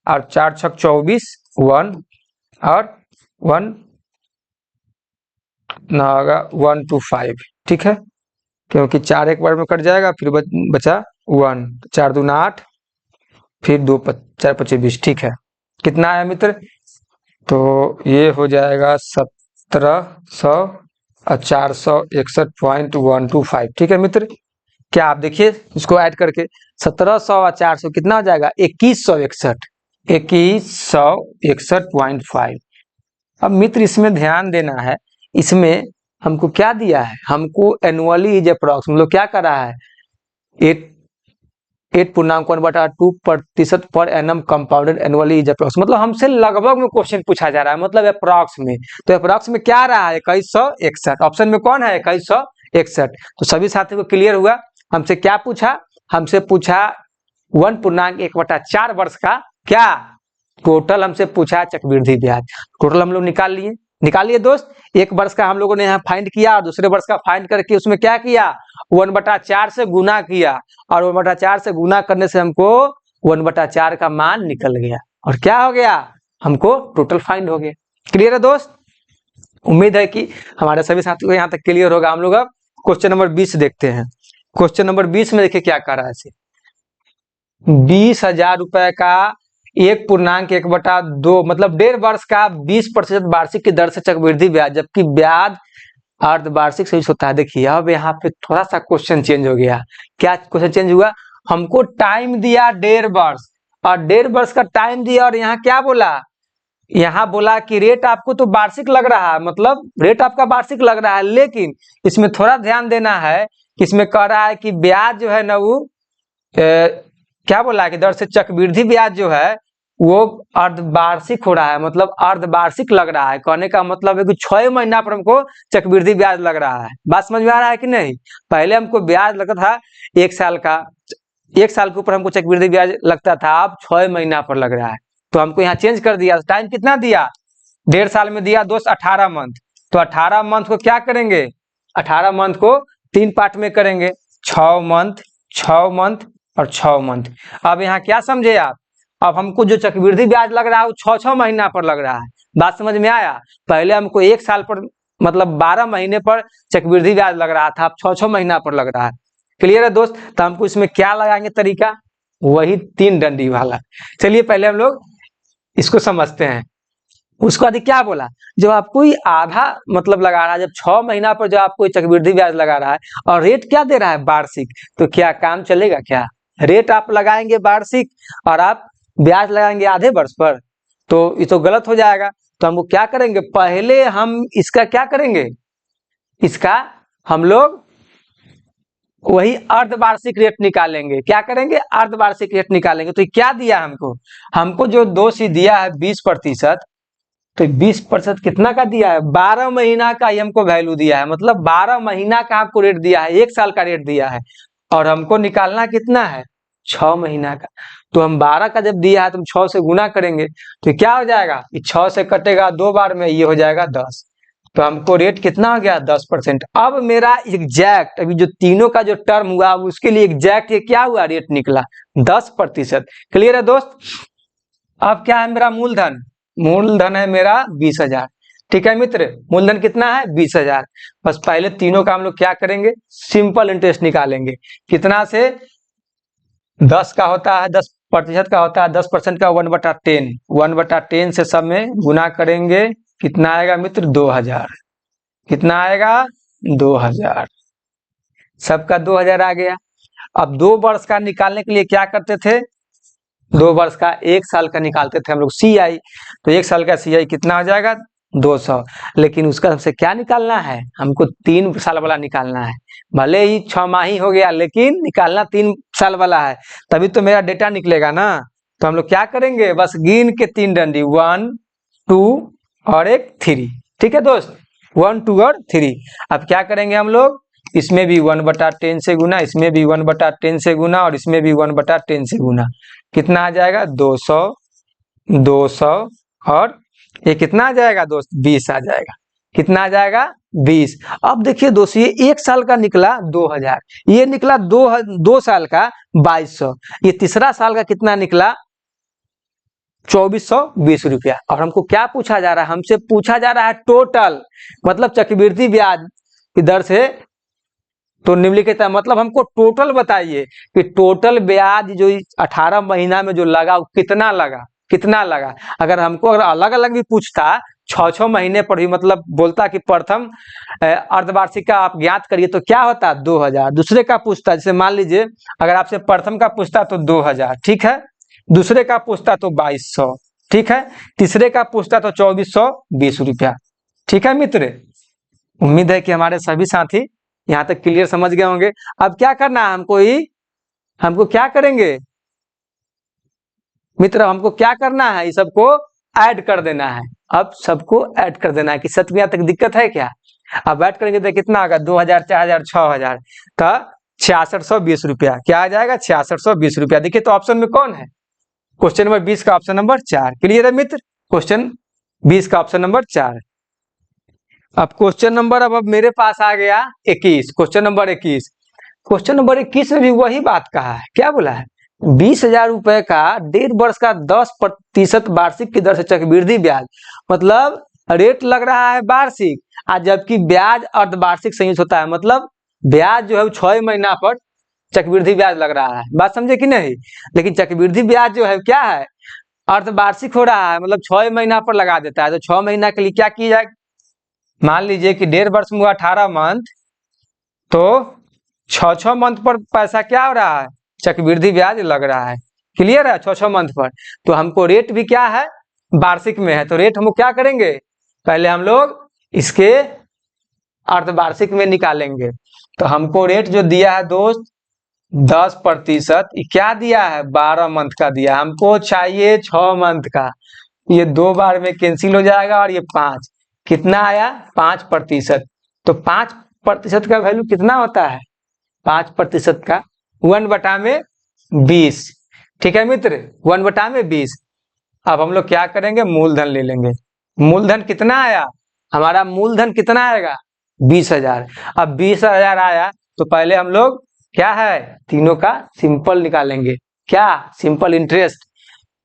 और 4 छक 24, 1 और 1 ना होगा 125, ठीक है, क्योंकि 4 एक बार में कट जाएगा, फिर बचा 1, 4 दूना 8, फिर 2 4 25 20, ठीक है। कितना आया मित्र, तो ये हो जाएगा 1700 और 461.125, ठीक है मित्र। क्या आप देखिए इसको ऐड करके 1700 और 400 कितना हो जाएगा, 2161, 2161.5। अब मित्र इसमें ध्यान देना है, इसमें हमको क्या दिया है, हमको एनुअली इज अप्रॉक्स, मतलब क्या कर रहा है, 8.1/2% per annum compounded annually is approx, मतलब हमसे लगभग में क्वेश्चन पूछा जा रहा है, मतलब अप्रॉक्स में। तो अप्रॉक्स में क्या आ रहा है, 2161, ऑप्शन में कौन है, 2161। तो सभी साथियों को क्लियर हुआ, हमसे क्या पूछा, हमसे पूछा 1.1/4 वर्ष का क्या टोटल, हमसे पूछा चक्रवृद्धि ब्याज। टोटल हम लोग निकालिए दोस्त, एक वर्ष का हम लोगों ने यहाँ फाइंड किया और दूसरे वर्ष का फाइंड करके उसमें क्या किया, 1/4 से गुना किया, और 1/4 से गुना करने से हमको 1/4 का मान निकल गया, और क्या हो गया, हमको टोटल फाइंड हो गया। क्लियर है दोस्त, उम्मीद है कि हमारे सभी साथियों को यहाँ तक क्लियर होगा। हम लोग अब क्वेश्चन नंबर 20 देखते हैं। क्वेश्चन नंबर 20 में देखिए क्या कर रहा है, 20,000 रुपए का 1.1/2 मतलब 1.5 वर्ष का 20% वार्षिक की दर से चक्रवृद्धि ब्याज, जबकि ब्याज अर्धवार्षिक से होता है। देखिए अब यहाँ पे थोड़ा सा क्वेश्चन चेंज हो गया। क्या क्वेश्चन चेंज हुआ, हमको टाइम दिया 1.5 वर्ष और 1.5 वर्ष का टाइम दिया, और यहाँ क्या बोला, यहाँ बोला कि रेट आपको तो वार्षिक लग रहा है, मतलब रेट आपका वार्षिक लग रहा है, लेकिन इसमें थोड़ा ध्यान देना है कि इसमें कह रहा है कि ब्याज जो है ना वो क्या बोला है कि दर से चक्रवृद्धि ब्याज जो है वो अर्धवार्षिक हो रहा है, मतलब अर्धवार्षिक लग रहा है। कहने का मतलब है कि 6 महीना पर हमको चक्रवृद्धि ब्याज लग रहा है। बात समझ में आ रहा है कि नहीं, पहले हमको ब्याज लगता था 1 साल का, 1 साल के ऊपर हमको चक्रवृद्धि ब्याज लगता था, अब 6 महीना पर लग रहा है। तो हमको यहाँ चेंज कर दिया, टाइम कितना दिया, 1.5 साल में दिया दोस्त 18 मंथ, तो 18 मंथ को क्या करेंगे, 18 मंथ को 3 पार्ट में करेंगे, 6 मंथ, 6 मंथ और 6 मंथ। अब यहाँ क्या समझे आप, अब हमको जो चक्रवृद्धि ब्याज लग रहा है वो 6-6 महीना पर लग रहा है। बात समझ में आया, पहले हमको 1 साल पर मतलब 12 महीने पर चक्रवृद्धि ब्याज लग रहा था, अब 6-6 महीना पर लग रहा है। क्लियर है दोस्त। तो हमको इसमें क्या लगाएंगे तरीका, वही 3 डंडी वाला। चलिए पहले हम लोग इसको समझते हैं। उसके बाद क्या बोला, जब आपको आधा मतलब लगा रहा है, जब 6 महीना पर जब आपको चक्रवृद्धि ब्याज लगा रहा है और रेट क्या दे रहा है वार्षिक, तो क्या काम चलेगा क्या? रेट आप लगाएंगे वार्षिक और आप ब्याज लगाएंगे आधे वर्ष पर, तो ये तो गलत हो जाएगा। तो हमको क्या करेंगे, पहले हम इसका क्या करेंगे, इसका हम लोग वही अर्धवार्षिक रेट निकालेंगे। क्या करेंगे, अर्धवार्षिक रेट निकालेंगे। तो क्या दिया हमको, हमको जो 2C दिया है 20%, तो 20% कितना का दिया है, 12 महीना का ही हमको वैल्यू दिया है, मतलब 12 महीना का आपको रेट दिया है, 1 साल का रेट दिया है। और हमको निकालना कितना है, 6 महीना का। तो हम 12 का जब दिया है तो हम 6 से गुना करेंगे, तो क्या हो जाएगा, 6 से कटेगा 2 बार में, ये हो जाएगा 10। तो हमको रेट कितना हो गया, 10%। अब मेरा एग्जैक्ट अभी जो तीनों का जो टर्म हुआ उसके लिए एग्जैक्ट ये क्या हुआ, रेट निकला 10%। क्लियर है दोस्त। अब क्या है मेरा मूलधन, मूलधन है मेरा 20,000। ठीक है मित्र, मूलधन कितना है 20,000। बस पहले तीनों का हम लोग क्या करेंगे, सिंपल इंटरेस्ट निकालेंगे। कितना से, 10 का होता है, 10% का होता है, 10% का 1/10, 1/10 से सब में गुना करेंगे, कितना आएगा मित्र, 2,000। कितना आएगा, 2,000। सबका 2,000 आ गया। अब 2 वर्ष का निकालने के लिए क्या करते थे, 2 वर्ष का 1 साल का निकालते थे हम लोग CI। तो 1 साल का CI कितना हो जाएगा, 200। लेकिन उसका हमसे क्या निकालना है, हमको 3 साल वाला निकालना है। भले ही 6 माही हो गया, लेकिन निकालना 3 साल वाला है, तभी तो मेरा डेटा निकलेगा ना। तो हम लोग क्या करेंगे, बस गिन के 3 डंडी, 1 2 और एक 3। ठीक है दोस्त, 1 2 और 3। अब क्या करेंगे हम लोग, इसमें भी 1/10 से गुना, इसमें भी 1/10 से गुना, और इसमें भी 1/10 से गुना। कितना आ जाएगा, 200 200 और ये कितना आ जाएगा दोस्त, 20 आ जाएगा। कितना आ जाएगा, 20। अब देखिए दोस्त, ये 1 साल का निकला 2,000, ये निकला 2 साल का 2,200, ये तीसरा साल का कितना निकला, 2,420 रुपया। और हमको क्या पूछा जा रहा है, हमसे पूछा जा रहा है टोटल, मतलब चक्रवृद्धि ब्याज की दर से तो निम्नलिखित है, मतलब हमको टोटल बताइए कि टोटल ब्याज जो 18 महीना में जो लगा वो कितना लगा, कितना लगा। अगर हमको अगर अलग अलग भी पूछता 6 महीने पर भी, मतलब बोलता कि प्रथम अर्धवार्षिक का आप ज्ञात करिए, तो क्या होता, 2,000। दूसरे का पूछता, जैसे मान लीजिए अगर आपसे प्रथम का पूछता तो 2,000, ठीक है। दूसरे का पूछता तो 2,200, ठीक है। तीसरे का पूछता तो 2,420 रुपया। ठीक है मित्र, उम्मीद है कि हमारे सभी साथी यहाँ तक क्लियर समझ गए होंगे। अब क्या करना है हमको, हमको क्या करेंगे मित्र, हमको क्या करना है, इस सबको ऐड कर देना है। अब सबको ऐड कर देना है कि सब यहाँ तक दिक्कत है क्या। अब ऐड करेंगे तो कितना आएगा, 2,000 4,000 6,000 का 6,620 रुपया। क्या आ जाएगा, 6,620 रुपया। देखिए तो ऑप्शन में कौन है, क्वेश्चन नंबर 20 का ऑप्शन नंबर 4। क्लियर है मित्र, क्वेश्चन 20 का ऑप्शन नंबर 4। अब क्वेश्चन नंबर अब मेरे पास आ गया 21, क्वेश्चन नंबर 21। क्वेश्चन नंबर 21 में भी वही बात कहा है, क्या बोला है, 20,000 रुपए का 1.5 वर्ष का 10% वार्षिक की दर से चक्रवृद्धि ब्याज, मतलब रेट लग रहा है वार्षिक, जबकि ब्याज अर्धवार्षिक संयुक्त होता है, मतलब ब्याज जो है 6 महीना पर चक्रवृद्धि ब्याज लग रहा है। बात समझे कि नहीं। लेकिन चक्रवृद्धि ब्याज जो है क्या है, अर्धवार्षिक हो रहा है, मतलब 6 महीना पर लगा देता है। तो 6 महीना के लिए क्या किया जाए, मान लीजिए कि 1.5 वर्ष में हुआ 18 मंथ, तो 6 मंथ पर पैसा क्या हो रहा है, चक्रवृद्धि ब्याज लग रहा है। क्लियर है, 6 मंथ पर। तो हमको रेट भी क्या है, वार्षिक में है, तो रेट हम क्या करेंगे, पहले हम लोग इसके अर्धवार्षिक में निकालेंगे। तो हमको रेट जो दिया है दोस्त 10%, क्या दिया है, 12 मंथ का दिया। हमको चाहिए 6 मंथ का, ये 2 बार में कैंसिल हो जाएगा, और ये 5, कितना आया, 5%। तो 5% का वैल्यू कितना होता है, 5% का 1/20। ठीक है मित्र, 1/20। अब हम लोग क्या करेंगे, मूलधन ले लेंगे। मूलधन कितना आया, हमारा मूलधन कितना आएगा, 20,000। अब 20,000 आया तो पहले हम लोग क्या है, तीनों का सिंपल निकालेंगे। क्या, सिंपल इंटरेस्ट।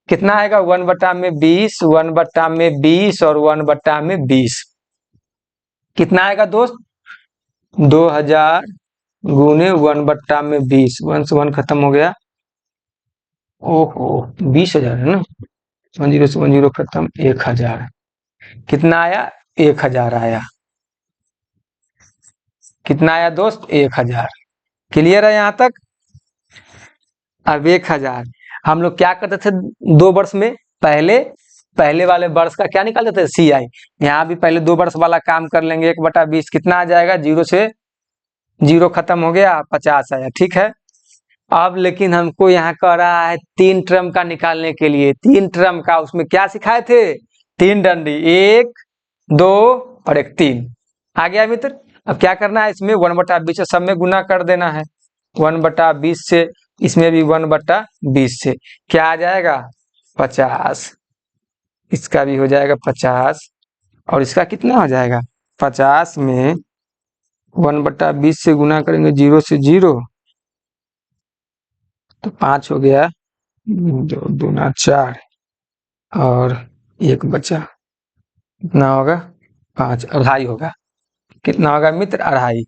कितना आएगा, 1/20, 1/20 और 1/20। कितना आएगा दोस्त, 2,000 गुने 1/20, 1 से 1 खत्म हो गया। ओहो, 20,000 है ना। 10 से 10 खत्म, 1,000। कितना आया? 1,000 आया। कितना आया दोस्त? 1,000। क्लियर है यहाँ तक? अब 1,000 हम लोग क्या करते थे 2 वर्ष में? पहले पहले वाले वर्ष का क्या निकालते थे? CI। यहाँ भी पहले 2 वर्ष वाला काम कर लेंगे। 1/20 कितना आ जाएगा? 0 से 0 खत्म हो गया, 50 आया। ठीक है। अब लेकिन हमको यहाँ कह रहा है 3 टर्म का निकालने के लिए। 3 टर्म का, उसमें क्या सिखाए थे? 3 डंडी, 1, 2 और 1, 3। आ गया मित्र। अब क्या करना है? इसमें 1/20 से सब में गुना कर देना है। 1/20 से, इसमें भी 1/20 से क्या आ जाएगा? 50। इसका भी हो जाएगा 50 और इसका कितना हो जाएगा? 50 में 1/20 से गुना करेंगे 0 से 0 तो 5 हो गया, 2 दूना 4 और 1 बचा। कितना होगा? 5, 2.5 होगा। कितना होगा मित्र? 2.5।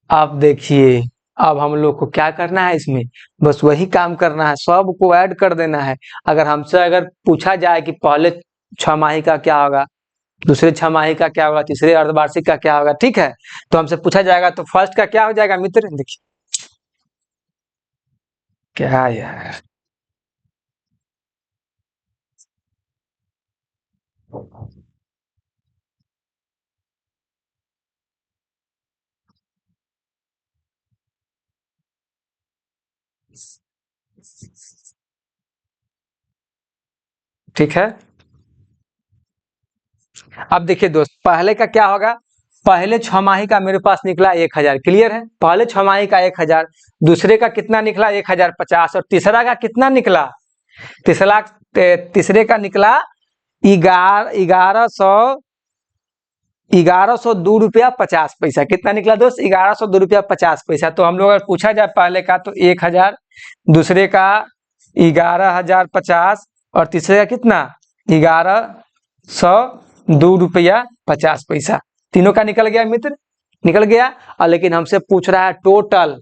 अब देखिए, अब हम लोग को क्या करना है इसमें? बस वही काम करना है, सब को ऐड कर देना है। अगर पूछा जाए कि पहले छमाही का क्या होगा, दूसरे छमाही का क्या होगा, तीसरे अर्धवार्षिक का क्या होगा, ठीक है, तो हमसे पूछा जाएगा तो फर्स्ट का क्या हो जाएगा मित्र? देखिए क्या यार, ठीक है। अब देखिए दोस्त, पहले का क्या होगा? पहले छमाही का मेरे पास निकला 1,000। क्लियर है? पहले छमाही का 1,000, दूसरे का कितना निकला? 1,050 और तीसरा का कितना निकला? तीसरे का निकला 11,102 रुपया 50 पैसा। कितना निकला दोस्त? 11,102 रुपया 50 पैसा। तो हम लोग अगर पूछा जाए पहले का तो 1,000, दूसरे का 11,050 और तीसरे का कितना? 11,102 रुपया 50 पैसा। तीनों का निकल गया मित्र, निकल गया। और लेकिन हमसे पूछ रहा है टोटल।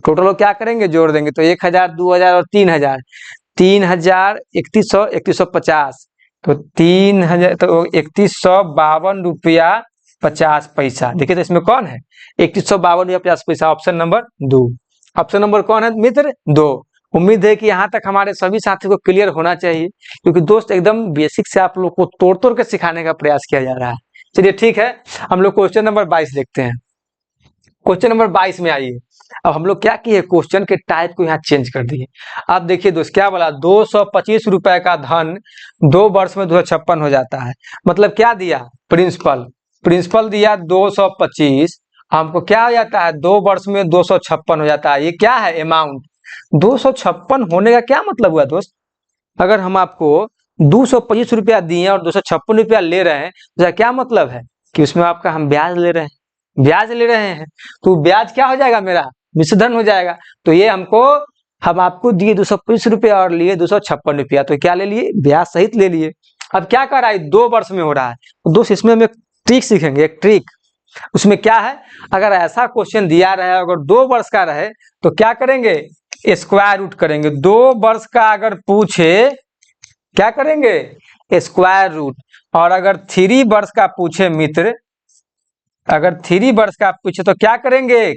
टोटल क्या करेंगे? जोड़ देंगे तो 1,000, 2,000 और 3,000। 3,000, 3,100, 3,150 तो 3,000 तो 3,152 रुपया 50 पैसा। देखिए तो इसमें कौन है? 3,152 रुपया 50 पैसा। Option number 2। ऑप्शन नंबर कौन है मित्र? 2। उम्मीद है कि यहाँ तक हमारे सभी साथियों को क्लियर होना चाहिए, क्योंकि दोस्त एकदम बेसिक से आप लोग को तोड़ तोड़ के सिखाने का प्रयास किया जा रहा है। चलिए ठीक है, हम लोग क्वेश्चन नंबर 22 देखते हैं। क्वेश्चन नंबर 22 में आइए। अब हम लोग क्या किए? क्वेश्चन के टाइप को यहाँ चेंज कर दिए। अब देखिए दोस्त क्या बोला? 225 रुपए का धन 2 वर्ष में 256 हो जाता है। मतलब क्या दिया? प्रिंसिपल दिया 225। हमको क्या हो जाता है? 2 वर्ष में 256 हो जाता है। ये क्या है? अमाउंट। 256 होने का क्या मतलब हुआ दोस्त? अगर हम आपको 225 रुपया दिए और 256 रुपया ले रहे हैं, तो क्या मतलब है? कि उसमें आपका हम ब्याज ले रहे हैं, ब्याज ले रहे हैं। तो ब्याज क्या हो जाएगा? मेरा मिश्रधन हो जाएगा। तो ये हम आपको दिए 225 रुपया और लिए 256 रुपया, तो क्या ले लिए? ब्याज सहित ले लिए। अब क्या कर रहा है? 2 वर्ष में हो रहा है। तो दोस्त इसमें हम एक ट्रिक सीखेंगे, एक ट्रिक। उसमें क्या है? अगर ऐसा क्वेश्चन दिया रहे, अगर 2 वर्ष का रहे, तो क्या करेंगे? स्क्वायर रूट करेंगे। 2 वर्ष का अगर पूछे, क्या करेंगे? Square root. और अगर 3 वर्ष का पूछे मित्र, अगर 3 वर्ष का पूछे तो क्या करेंगे?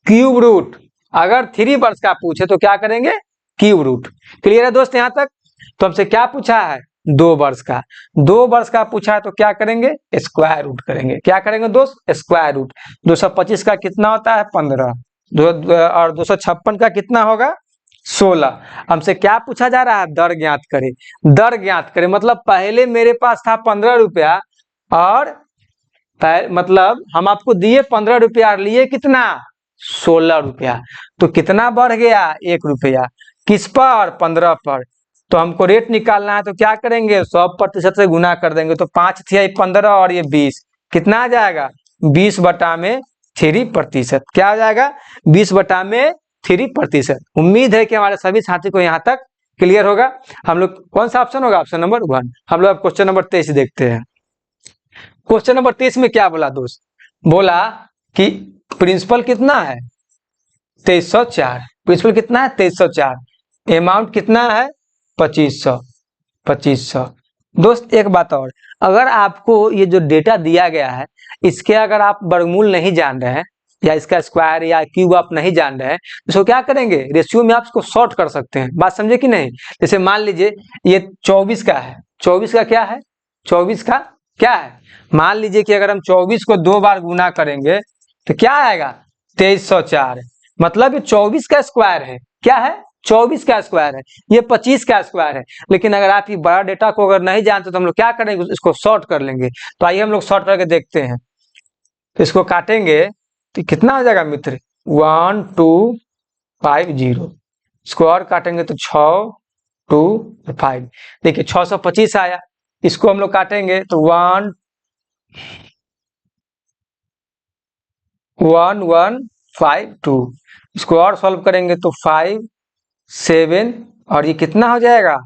Cube root. अगर 3 वर्ष का पूछे तो क्या करेंगे? Cube root. क्लियर है दोस्त यहाँ तक? तो हमसे क्या पूछा है? 2 वर्ष का। 2 वर्ष का पूछा है तो क्या करेंगे? स्क्वायर रूट करेंगे। क्या करेंगे दोस्त? Square root. 225 का कितना होता है? 15। और 256 का कितना होगा? 16। हमसे क्या पूछा जा रहा है? दर ज्ञात करे। दर ज्ञात करे मतलब पहले मेरे पास था 15 रुपया, और मतलब हम आपको दिए 15 रुपया और लिए कितना? 16 रुपया। तो कितना बढ़ गया? 1 रुपया। किस पर? 15 पर। तो हमको रेट निकालना है, तो क्या करेंगे? 100% से गुना कर देंगे। तो 5 × 15 और ये 20, कितना आ जाएगा? 20/3%। क्या आ जाएगा? 20/3%। उम्मीद है कि हमारे सभी साथी को यहाँ तक क्लियर होगा। हम लोग कौन सा ऑप्शन होगा? Option number 1। हम लोग क्वेश्चन नंबर 23 देखते हैं। क्वेश्चन नंबर 23 में क्या बोला दोस्त? बोला कि प्रिंसिपल कितना है 2304, प्रिंसिपल कितना है 2304, अमाउंट कितना है 2500, 2500। दोस्त एक बात और, अगर आपको ये जो डेटा दिया गया है इसके अगर आप वर्गमूल नहीं जान रहे हैं या इसका स्क्वायर या क्यूब आप नहीं जान रहे हैं तो इसको क्या करेंगे, रेशियो में आप इसको शॉर्ट कर सकते हैं। बात समझे कि नहीं? जैसे मान लीजिए ये 24 का है, 24 का क्या है, 24 का क्या है, मान लीजिए कि अगर हम 24 को 2 बार गुना करेंगे तो क्या आएगा 2304, मतलब ये 24 का स्क्वायर है। क्या है? 24 का स्क्वायर है, ये 25 का स्क्वायर है। लेकिन अगर आप ये बड़ा डेटा को अगर नहीं जानते तो हम लोग क्या करेंगे, इसको शॉर्ट कर लेंगे। तो आइए हम लोग शॉर्ट करके देखते हैं। तो इसको काटेंगे तो कितना हो जाएगा मित्र 1250, इसको और काटेंगे तो 625, देखिए 625 आया। इसको हम लोग काटेंगे तो 1152, इसको और सॉल्व करेंगे तो 5 7 और ये कितना हो जाएगा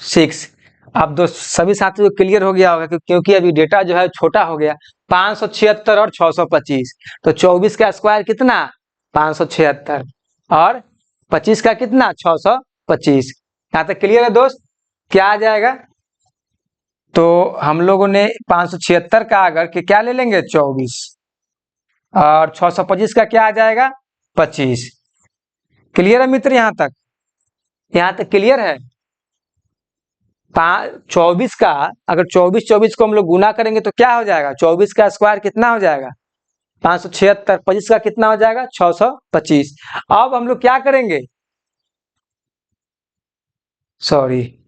6। अब दोस्त सभी साथियों को क्लियर हो गया होगा क्योंकि अभी डेटा जो है छोटा हो गया, 576 और 625, तो 24 का स्क्वायर कितना 576 और 25 का कितना 625। यहाँ तक क्लियर है दोस्त? क्या आ जाएगा, तो हम लोगों ने 576 का अगर के क्या ले लेंगे 24 और 625 का क्या आ जाएगा 25। क्लियर है मित्र? यहाँ तक क्लियर है? 24 का अगर 24 को हम लोग गुना करेंगे तो क्या हो जाएगा, 24 का स्क्वायर कितना हो जाएगा 576, 25 का कितना हो जाएगा 625। अब हम लोग क्या करेंगे, सॉरी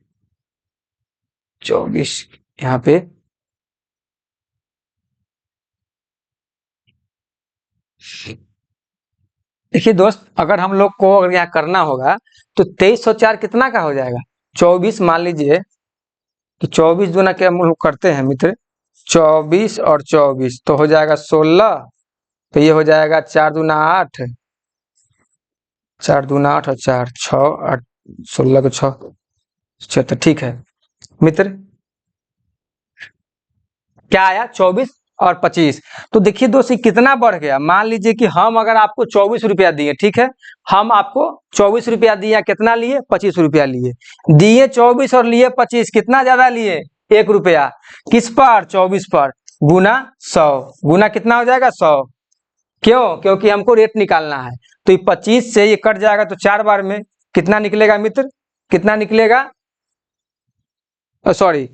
24 यहाँ पे देखिए दोस्त, अगर हम लोग को अगर यहाँ करना होगा तो 2304 कितना का हो जाएगा 24, मान लीजिए तो 24 दूना क्या हम लोग करते हैं मित्र, 24 और 24 तो हो जाएगा 16, तो ये हो जाएगा 4 दूना 8, 4 दूना 8 और 4 6 8 16 को 6 76। ठीक है मित्र, क्या आया 24 और 25। तो देखिए दोस्त कितना बढ़ गया, मान लीजिए कि हम अगर आपको 24 रुपया दिए, ठीक है, हम आपको 24 रुपया दिया, कितना लिए 25 रुपया लिए, दिए 24 और लिए 25, कितना ज्यादा लिए 1 रुपया, किस पर 24 पर, गुना 100, गुना कितना हो जाएगा 100, क्यों, क्योंकि हमको रेट निकालना है। तो ये 25 से ये कट जाएगा तो 4 बार में कितना निकलेगा मित्र, कितना निकलेगा, सॉरी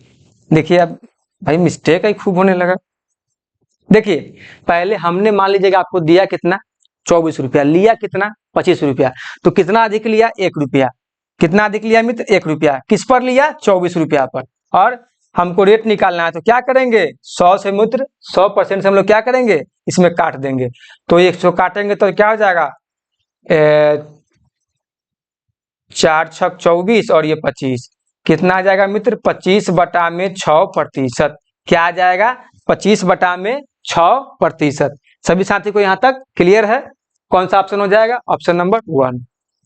देखिए अब भाई मिस्टेक ही खूब होने लगा। देखिए पहले हमने मान लीजिएगा आपको दिया कितना 24 रुपया, लिया कितना 25 रुपया, तो कितना अधिक लिया 1 रुपया, कितना अधिक लिया मित्र 1 रुपया, किस पर लिया 24 रुपया पर, और हमको रेट निकालना है तो क्या करेंगे 100 से मित्र 100% से हम लोग क्या करेंगे इसमें काट देंगे। तो 100 काटेंगे तो क्या हो जाएगा 4 छक 24 और ये 25, कितना आ जाएगा मित्र 25/6%, क्या आ जाएगा 25/6%। सभी साथी को यहाँ तक क्लियर है? कौन सा ऑप्शन हो जाएगा, ऑप्शन नंबर 1।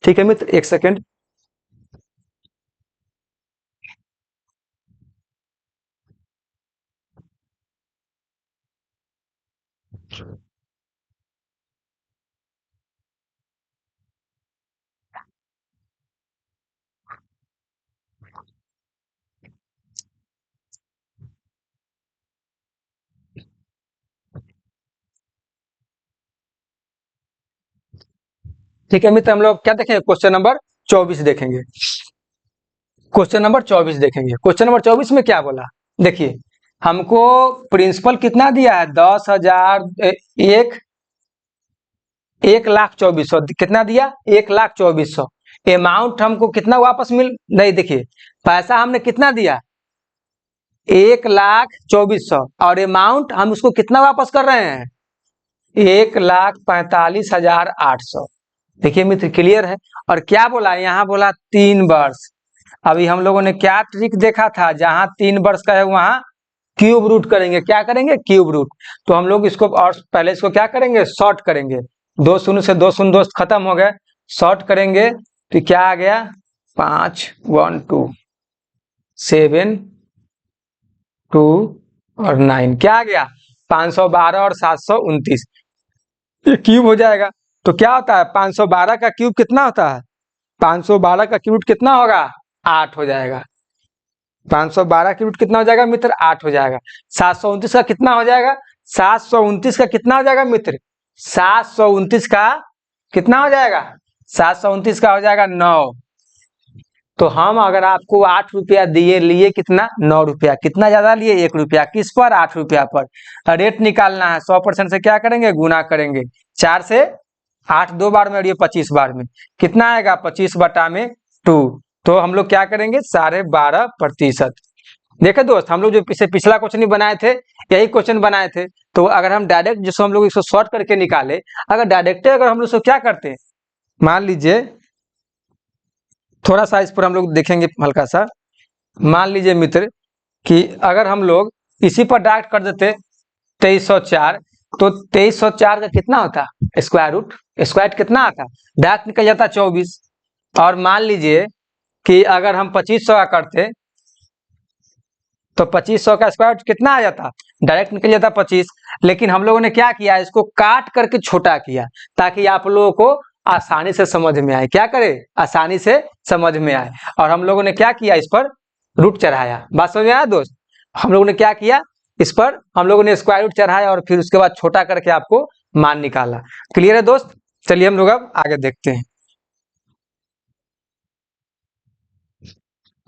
ठीक है मित्र, एक सेकेंड। ठीक है मित्र, हम लोग क्या देखेंगे क्वेश्चन नंबर 24 देखेंगे। क्वेश्चन नंबर 24 देखेंगे। क्वेश्चन नंबर 24 में क्या बोला, देखिए हमको प्रिंसिपल कितना दिया है 10,000, 1,24,000, कितना दिया 1,24,000। अमाउंट हमको कितना वापस मिल नहीं, देखिए पैसा हमने कितना दिया 1,24,000 और अमाउंट हम उसको कितना वापस कर रहे हैं 1,45,800। देखिए मित्र क्लियर है? और क्या बोला यहाँ, बोला 3 वर्ष। अभी हम लोगों ने क्या ट्रिक देखा था, जहां 3 वर्ष का है वहां क्यूब रूट करेंगे, क्या करेंगे क्यूब रूट। तो हम लोग इसको और पहले इसको क्या करेंगे शॉर्ट करेंगे, 2 शून्य से 2 शून्य दोस्त खत्म हो गए, शॉर्ट करेंगे तो क्या आ गया 5 1 2 7 2 और 9, क्या आ गया 512 और 729। ये क्यूब हो जाएगा। तो क्या होता है 512 का क्यूब कितना होता है? 512 का क्यूब कितना होगा? 8 हो जाएगा। 512 की रूट कितना हो जाएगा मित्र? 8 हो जाएगा। 729 का कितना हो जाएगा? 729 का कितना हो जाएगा मित्र? 729 का कितना हो जाएगा? 729 का हो जाएगा 9। तो हम अगर आपको 8 रुपया दिए, लिए कितना? 9 रुपया। कितना ज्यादा लिए? 1 रुपया। किस पर? 8 रुपया पर। रेट निकालना है 100% से क्या करेंगे? गुना करेंगे। 4 से 8 2 बार में और ये 25 बार में कितना आएगा? 25/2। तो हम लोग क्या करेंगे? 12.5%। देखे दोस्त, हम लोग जो पिछला क्वेश्चन बनाए थे, यही क्वेश्चन बनाए थे। तो अगर हम डायरेक्ट जिसको हम लोग इसको शॉर्ट करके निकाले, अगर डायरेक्ट अगर हम लोग इसको क्या करते, मान लीजिए थोड़ा सा इस पर हम लोग देखेंगे हल्का सा। मान लीजिए मित्र कि अगर हम लोग इसी पर डायरेक्ट कर देते 2304, तो 2304 का कितना होता? Square root. स्क्वायर कितना आता? डायरेक्ट निकल जाता 24। और मान लीजिए कि अगर हम 2500 का करते तो 2500 का स्क्वायर रूट कितना आ जाता? डायरेक्ट निकल जाता 25। लेकिन हम लोगों ने क्या किया? इसको काट करके छोटा किया ताकि आप लोगों को आसानी से समझ में आए। क्या करे? आसानी से समझ में आए। और हम लोगों ने क्या किया? इस पर रूट चढ़ाया। बात समझ में आया दोस्त? हम लोगों ने क्या किया? इस पर हम लोगों ने स्क्वायर रूट चढ़ाया और फिर उसके बाद छोटा करके आपको मान निकाला। क्लियर है दोस्त? चलिए हम लोग अब आगे देखते हैं।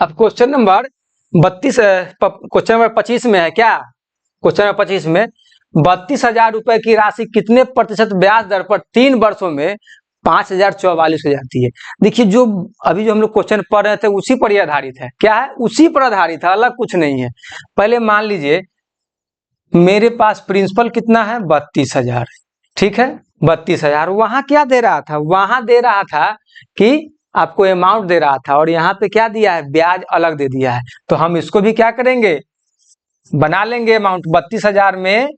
अब क्वेश्चन नंबर 32, क्वेश्चन नंबर 25 में है क्या? क्वेश्चन नंबर 25 में 32,000 रुपए की राशि कितने प्रतिशत ब्याज दर पर 3 वर्षों में 5,044 हो जाती है? देखिए, जो अभी जो हम लोग क्वेश्चन पढ़ रहे थे उसी पर आधारित है। क्या है? उसी पर आधारित है, अलग कुछ नहीं है। पहले मान लीजिए मेरे पास प्रिंसिपल कितना है? 32,000। ठीक है, 32,000। वहां क्या दे रहा था? वहां दे रहा था कि आपको अमाउंट दे रहा था, और यहाँ पे क्या दिया है? ब्याज अलग दे दिया है। तो हम इसको भी क्या करेंगे? बना लेंगे अमाउंट। 32,000 में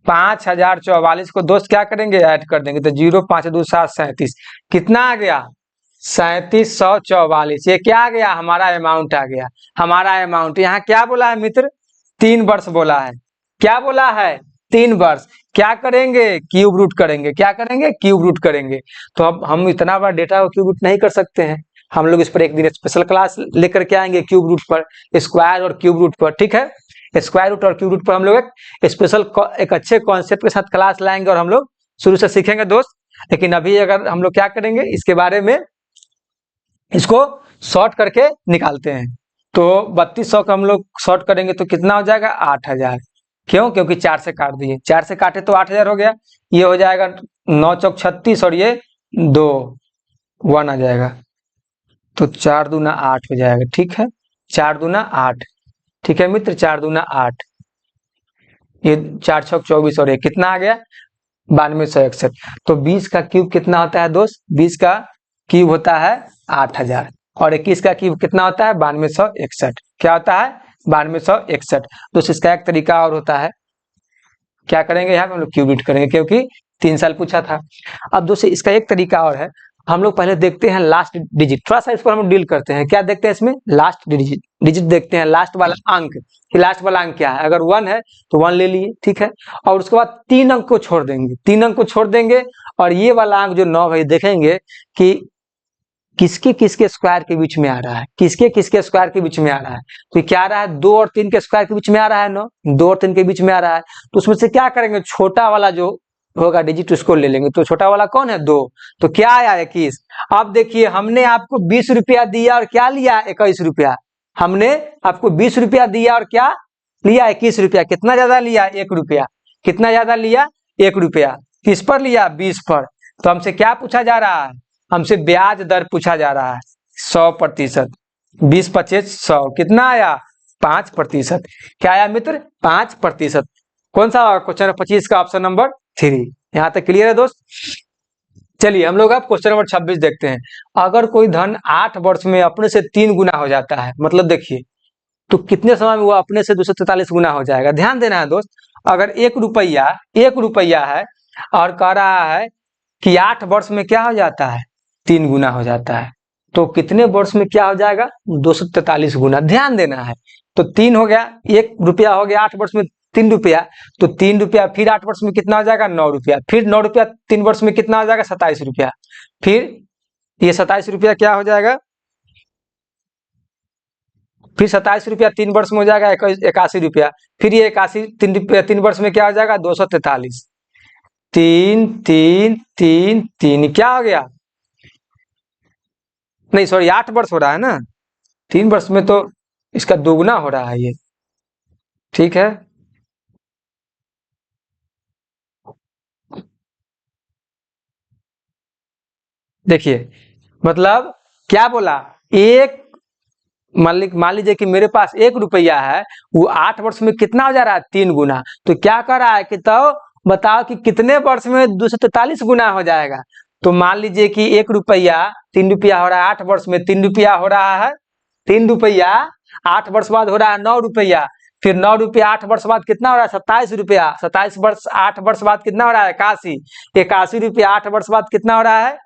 5,044 को दोस्त क्या करेंगे? ऐड कर देंगे। तो 0 5 2 7 37 कितना आ गया? 3744। ये क्या आ गया? हमारा अमाउंट आ गया। हमारा अमाउंट यहाँ क्या बोला है मित्र? 3 वर्ष बोला है। क्या बोला है? 3 वर्ष। क्या करेंगे? क्यूब रूट करेंगे। क्या करेंगे? क्यूब रूट करेंगे। तो अब हम इतना बड़ा डेटा को क्यूब रूट नहीं कर सकते हैं। हम लोग इस पर एक दिन स्पेशल क्लास लेकर के आएंगे क्यूब रूट पर, स्क्वायर और क्यूब रूट पर। ठीक है, स्क्वायर रूट और क्यूब रूट पर हम लोग एक स्पेशल एक अच्छे कॉन्सेप्ट के साथ क्लास लाएंगे और हम लोग शुरू से सीखेंगे दोस्त। लेकिन अभी अगर हम लोग क्या करेंगे, इसके बारे में इसको शॉर्ट करके निकालते हैं। तो 3200 का हम लोग शॉर्ट करेंगे तो कितना हो जाएगा? 8,000। क्यों? क्योंकि 4 से काट दिए। 4 से काटे तो 8,000 हो गया। ये हो जाएगा 9 चौक 36 और ये 2 1 आ जाएगा। तो 4 दूना 8 हो जाएगा। ठीक है, 4 दूना 8। ठीक है मित्र, 4 दूना 8, ये 4 छक 24 और ये कितना आ गया? 9261। तो 20 का क्यूब कितना होता है दोस्त? 20 का क्यूब होता है 8,000। और 21 का क्यूब कितना होता है? 9261। क्या होता है? 9261। दोस्त इसका एक तरीका और होता है। क्या करेंगे? यहाँ पे हम लोग क्यूबिट करेंगे क्योंकि 3 साल पूछा था। अब दोस्तों इसका एक तरीका और है। हम लोग पहले देखते हैं लास्ट डिजिट, थोड़ा सा इस पर हम डील करते हैं। क्या देखते हैं इसमें? लास्ट डिजिट देखते हैं, लास्ट वाला अंक कि लास्ट वाला अंक क्या है। अगर 1 है तो 1 ले लिए। ठीक है, और उसके बाद 3 अंक को छोड़ देंगे। 3 अंक को छोड़ देंगे और ये वाला अंक जो 9 है देखेंगे कि किसके किसके स्क्वायर के बीच में आ रहा है। किसके किसके स्क्वायर के बीच में आ रहा है? तो क्या आ रहा है? 2 और 3 के स्क्वायर के बीच में आ रहा है। 9 2 और 3 के बीच में आ रहा है। तो उसमें से क्या करेंगे? छोटा वाला जो होगा डिजिट उसको ले लेंगे। तो छोटा वाला कौन है? 2। तो क्या आया? 21। अब देखिए हमने आपको 20 रुपया दिया और क्या लिया? 21 रुपया। हमने आपको 20 रुपया दिया और क्या लिया? 21 रुपया। कितना ज्यादा लिया? 1 रुपया। कितना ज्यादा लिया? 1 रुपया। किस पर लिया? 20 पर। तो हमसे क्या पूछा जा रहा है? हमसे ब्याज दर पूछा जा रहा है 100%। 20 25 100 कितना आया? 5%। क्या आया मित्र? 5%। कौन सा क्वेश्चन 25 का ऑप्शन नंबर 3। यहाँ तक क्लियर है दोस्त? चलिए हम लोग अब क्वेश्चन नंबर 26 देखते हैं। अगर कोई धन 8 वर्ष में अपने से 3 गुना हो जाता है, मतलब देखिए तो कितने समय में वो अपने से 243 गुना हो जाएगा। ध्यान देना है दोस्त। अगर 1 रुपया है और कह रहा है कि 8 वर्ष में क्या हो जाता है? 3 गुना हो जाता है, तो कितने वर्ष में क्या हो जाएगा? 243 गुना। ध्यान देना है। तो 3 हो गया, 1 रुपया हो गया 8 वर्ष में 3 रुपया, तो 3 रुपया फिर 8 वर्ष में कितना हो जाएगा 9 रुपया, फिर 9 रुपया 3 वर्ष में कितना हो जाएगा 27 रुपया, फिर ये 27 रुपया क्या हो जाएगा, फिर 27 रुपया 3 वर्ष में हो जाएगा 81 रुपया, फिर ये 81 3 रुपया 3 वर्ष में क्या हो जाएगा 243, 3 3 3 3 क्या हो गया, नहीं सॉरी 8 वर्ष हो रहा है ना, 3 वर्ष में तो इसका दोगुना हो रहा है ये, ठीक है। देखिए मतलब क्या बोला, एक मान लीजिए कि मेरे पास 1 रुपया है, वो 8 वर्ष में कितना हो जा रहा है 3 गुना, तो क्या कर रहा है कि तो बताओ कि कितने वर्ष में 243 गुना हो जाएगा। तो मान लीजिए कि 1 रुपया 3 रुपया हो रहा है 8 वर्ष में 3 रुपया हो रहा है, 3 रुपया 8 वर्ष बाद हो रहा है 9 रुपया, फिर 9 रुपया 8 वर्ष बाद कितना हो रहा है 27 रुपया, 27 वर्ष 8 वर्ष बाद कितना हो रहा है 81, 81 रुपया 8 वर्ष बाद कितना हो रहा है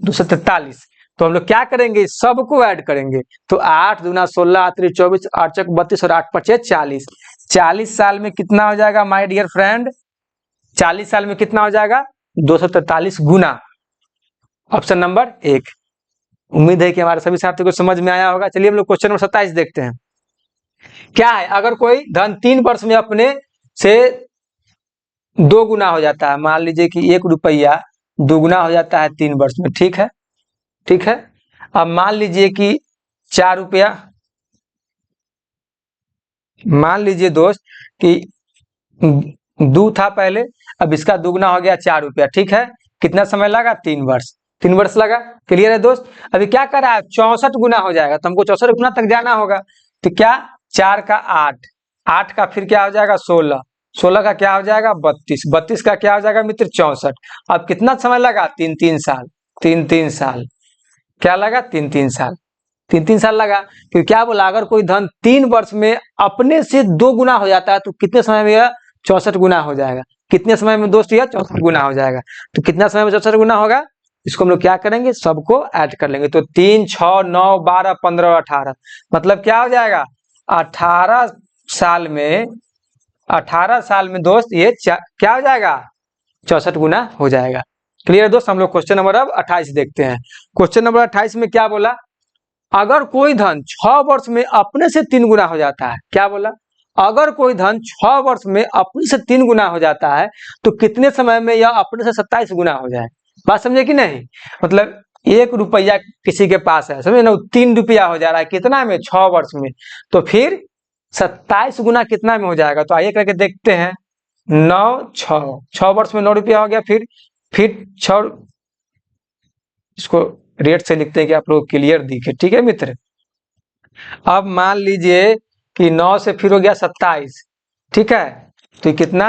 243। तो हम लोग क्या करेंगे, सबको ऐड करेंगे, तो 8 दूना 16, 8 त्रिक 24, 8 चौक 32 और 8 पचे 40, 40 साल में कितना हो जाएगा माय डियर फ्रेंड, 40 साल में कितना हो जाएगा 243 गुना। Option number 1। उम्मीद है कि हमारे सभी साथियों को समझ में आया होगा। चलिए हम लोग क्वेश्चन नंबर 27 देखते हैं। क्या है, अगर कोई धन 3 वर्ष में अपने से 2 गुना हो जाता है, मान लीजिए कि 1 रुपया 2 गुना हो जाता है 3 वर्ष में, ठीक है, ठीक है। अब मान लीजिए कि 4 रुपया, मान लीजिए दोस्त कि 2 था पहले, अब इसका दुगना हो गया 4 रुपया, ठीक है। कितना समय लगा 3 वर्ष, 3 वर्ष लगा। क्लियर है दोस्त। अभी क्या कर रहा है 64 गुना हो जाएगा, तो हमको 64 गुना तक जाना होगा। तो क्या 4 का 8, 8 का फिर क्या हो जाएगा 16, 16 का क्या हो जाएगा 32, 32 का क्या हो जाएगा मित्र 64। अब कितना समय लगा 3 साल, 3 साल, क्या लगा 3 साल, 3 साल लगा। फिर क्या बोला, अगर कोई धन 3 वर्ष में अपने से 2 गुना हो जाता है तो कितने समय में यह 64 गुना हो जाएगा। कितने समय में दोस्त यह 64 गुना हो जाएगा। तो कितना समय में 64 गुना होगा, इसको हम लोग क्या करेंगे, सबको ऐड कर लेंगे। तो 3 6 9 12 15 18, मतलब क्या हो जाएगा 18 साल में, 18 साल में दोस्त ये क्या हो जाएगा 64 गुना हो जाएगा। क्लियर दोस्त। हम लोग क्वेश्चन नंबर अब 28 देखते हैं। क्वेश्चन नंबर 28 में क्या बोला, अगर कोई धन 6 वर्ष में अपने से 3 गुना हो जाता है। क्या बोला, अगर कोई धन 6 वर्ष में अपने से 3 गुना हो जाता है तो कितने समय में यह अपने से 27 गुना हो जाए। बात समझे कि नहीं। मतलब 1 रुपया किसी के पास है, समझे ना, 3 रुपया हो जा रहा है कितना में 6 वर्ष में, तो फिर 27 गुना कितना में हो जाएगा। तो आइए करके देखते हैं। 9 6 वर्ष में 9 रुपया हो गया, फिर 6, इसको रेट से लिखते हैं कि आप लोग क्लियर दिखे, ठीक है मित्र। अब मान लीजिए कि 9 से फिर हो गया 27, ठीक है। तो कितना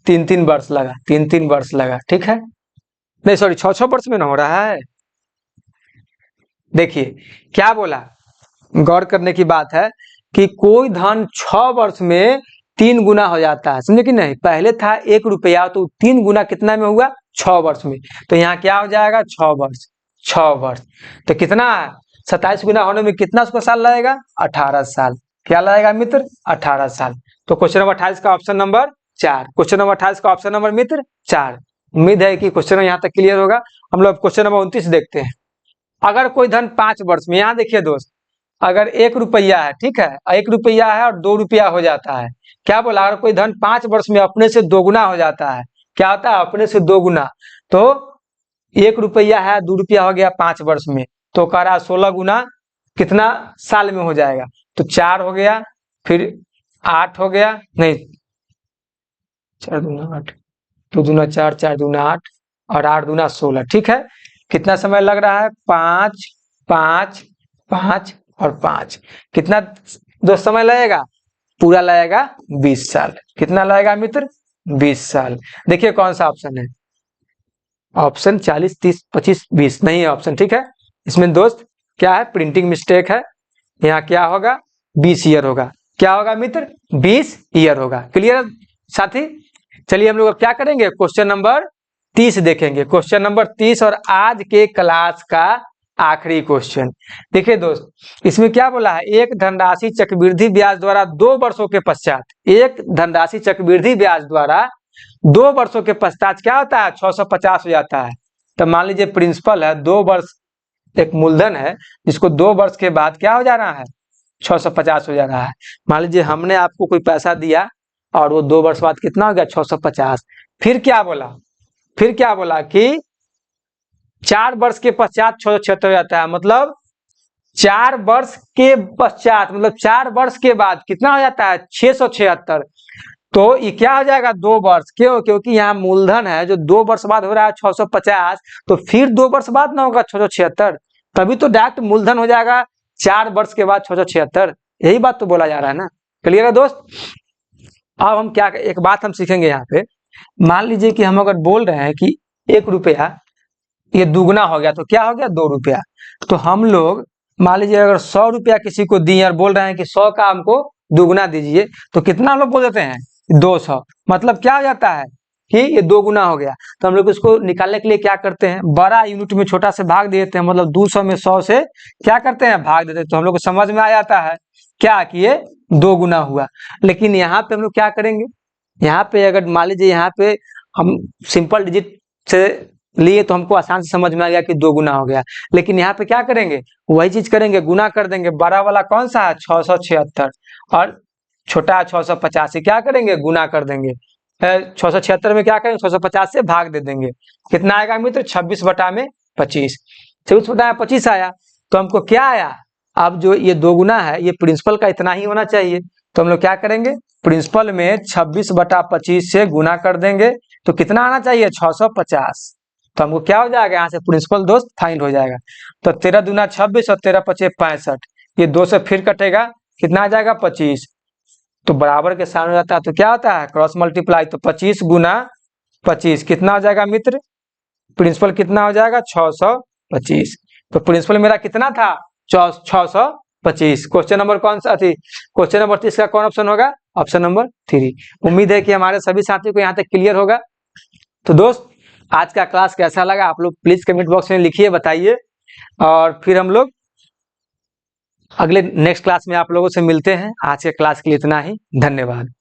3 वर्ष लगा, 3 वर्ष लगा, ठीक है। नहीं सॉरी 6 वर्ष में ना हो रहा है। देखिए क्या बोला, गौर करने की बात है कि कोई धन 6 वर्ष में 3 गुना हो जाता है, समझे कि नहीं। पहले था 1 रुपया, तो 3 गुना कितना में हुआ 6 वर्ष में। तो यहाँ क्या हो जाएगा 6 वर्ष, 6 वर्ष। तो कितना 27 गुना होने में कितना उसको साल लगेगा 18 साल। क्या लगेगा मित्र 18 साल। तो क्वेश्चन नंबर 28 का ऑप्शन नंबर 4, क्वेश्चन नंबर 28 का ऑप्शन नंबर मित्र 4। उम्मीद है कि क्वेश्चन यहाँ तक क्लियर होगा। हम लोग क्वेश्चन नंबर 29 देखते हैं। अगर कोई धन 5 वर्ष में, यहाँ देखिए दोस्त, अगर 1 रुपया है, ठीक है, 1 रुपया है और 2 रुपया हो जाता है। क्या बोला, अगर कोई धन 5 वर्ष में अपने से 2 गुना हो जाता है। क्या होता है अपने से 2 गुना, तो 1 रुपया है 2 रुपया हो गया 5 वर्ष में, तो कह रहा 16 गुना कितना साल में हो जाएगा। तो 4 हो गया, फिर 8 हो गया, नहीं 4 दूना 8, 2 दूना 4, 4 दूना 8 और 8 दूना 16, ठीक है। कितना समय लग रहा है 5 5 5 और 5, कितना दो समय लगेगा, पूरा लगेगा 20 साल। कितना लगेगा मित्र 20 साल। देखिए कौन सा ऑप्शन है, ऑप्शन 40 30 25 20 नहीं है ऑप्शन, ठीक है। इसमें दोस्त क्या है, प्रिंटिंग मिस्टेक है। यहाँ क्या होगा 20 ईयर होगा। क्या होगा मित्र 20 ईयर होगा। क्लियर साथी। चलिए हम लोग क्या करेंगे, क्वेश्चन नंबर 30 देखेंगे। क्वेश्चन नंबर 30 और आज के क्लास का आखिरी क्वेश्चन। देखिए दोस्त, इसमें क्या बोला है, एक धनराशि चक्रवृद्धि ब्याज द्वारा 2 वर्षों के पश्चात, एक धनराशि चक्रवृद्धि ब्याज द्वारा 2 वर्षों के पश्चात क्या होता है, 650 हो जाता है। तो मान लीजिए प्रिंसिपल है 2 वर्ष, एक मूलधन है जिसको 2 वर्ष के बाद क्या हो जा रहा है, 650 हो जा रहा है। मान लीजिए हमने आपको कोई पैसा दिया और वो 2 वर्ष बाद कितना हो गया, 650। फिर क्या बोला, फिर क्या बोला कि 4 वर्ष के पश्चात 676 हो जाता है, मतलब 4 वर्ष के पश्चात, मतलब 4 वर्ष के बाद कितना हो जाता है, 676। तो ये क्या हो जाएगा, 2 वर्ष, क्यों, क्योंकि यहाँ मूलधन है जो 2 वर्ष बाद हो रहा है 650, तो फिर 2 वर्ष बाद ना होगा 676, तभी तो डायरेक्ट मूलधन हो जाएगा 4 वर्ष के बाद 676। यही बात तो बोला जा रहा है ना। क्लियर है दोस्त। अब हम क्या, एक बात हम सीखेंगे यहाँ पे, मान लीजिए कि हम अगर बोल रहे हैं कि 1 रुपया ये दुगना हो गया, तो क्या हो गया, 2 रुपया। तो हम लोग मान लीजिए अगर 100 रुपया किसी को दिए और बोल रहे हैं कि 100 का हमको दुगना दीजिए, तो कितना हम लोग बोल देते हैं, 200। मतलब क्या हो जाता है कि ये 2 गुना हो गया। तो हम लोग इसको निकालने के लिए क्या करते हैं, बड़ा यूनिट में छोटा से भाग देते हैं, मतलब 200 में 100 से क्या करते हैं, भाग देते हैं। तो हम लोग को समझ में आ जाता है क्या कि ये 2 गुना हुआ। लेकिन यहाँ पे हम लोग क्या करेंगे, यहाँ पे अगर मान लीजिए यहाँ पे हम सिंपल डिजिट से लिए तो हमको आसान से समझ में आ गया कि 2 गुना हो गया। लेकिन यहाँ पे क्या करेंगे, वही चीज करेंगे, गुना कर देंगे। बड़ा वाला कौन सा है, 676, और छोटा 650 क्या करेंगे, गुना कर देंगे। 676 में क्या करेंगे, 650 से भाग दे देंगे। कितना आएगा मित्र, 26/25। 26/25 आया। तो हमको क्या आया, अब जो ये 2 गुना है ये प्रिंसिपल का इतना ही होना चाहिए। तो हम लोग क्या करेंगे, प्रिंसिपल में 26/25 से गुना कर देंगे, तो कितना आना चाहिए, 650। तो हमको क्या हो जाएगा, यहाँ से प्रिंसिपल दोस्त फाइंड हो जाएगा। तो 13 दूना 26 और 13 पचे 65, ये 2 से फिर कटेगा, कितना आ जाएगा, 25। तो बराबर के सामने जाता है तो क्या होता है, क्रॉस मल्टीप्लाई। तो 25 गुना 25 कितना हो जाएगा मित्र, प्रिंसिपल कितना हो जाएगा, 625। तो प्रिंसिपल मेरा कितना था, 625। क्वेश्चन नंबर कौन सा थी, क्वेश्चन नंबर 30 का कौन ऑप्शन होगा, ऑप्शन नंबर 3। उम्मीद है कि हमारे सभी साथियों को यहाँ तक क्लियर होगा। तो दोस्त, आज का क्लास कैसा लगा आप लोग प्लीज कमेंट बॉक्स में लिखिए, बताइए। और फिर हम लोग अगले नेक्स्ट क्लास में आप लोगों से मिलते हैं। आज के क्लास के लिए इतना ही, धन्यवाद।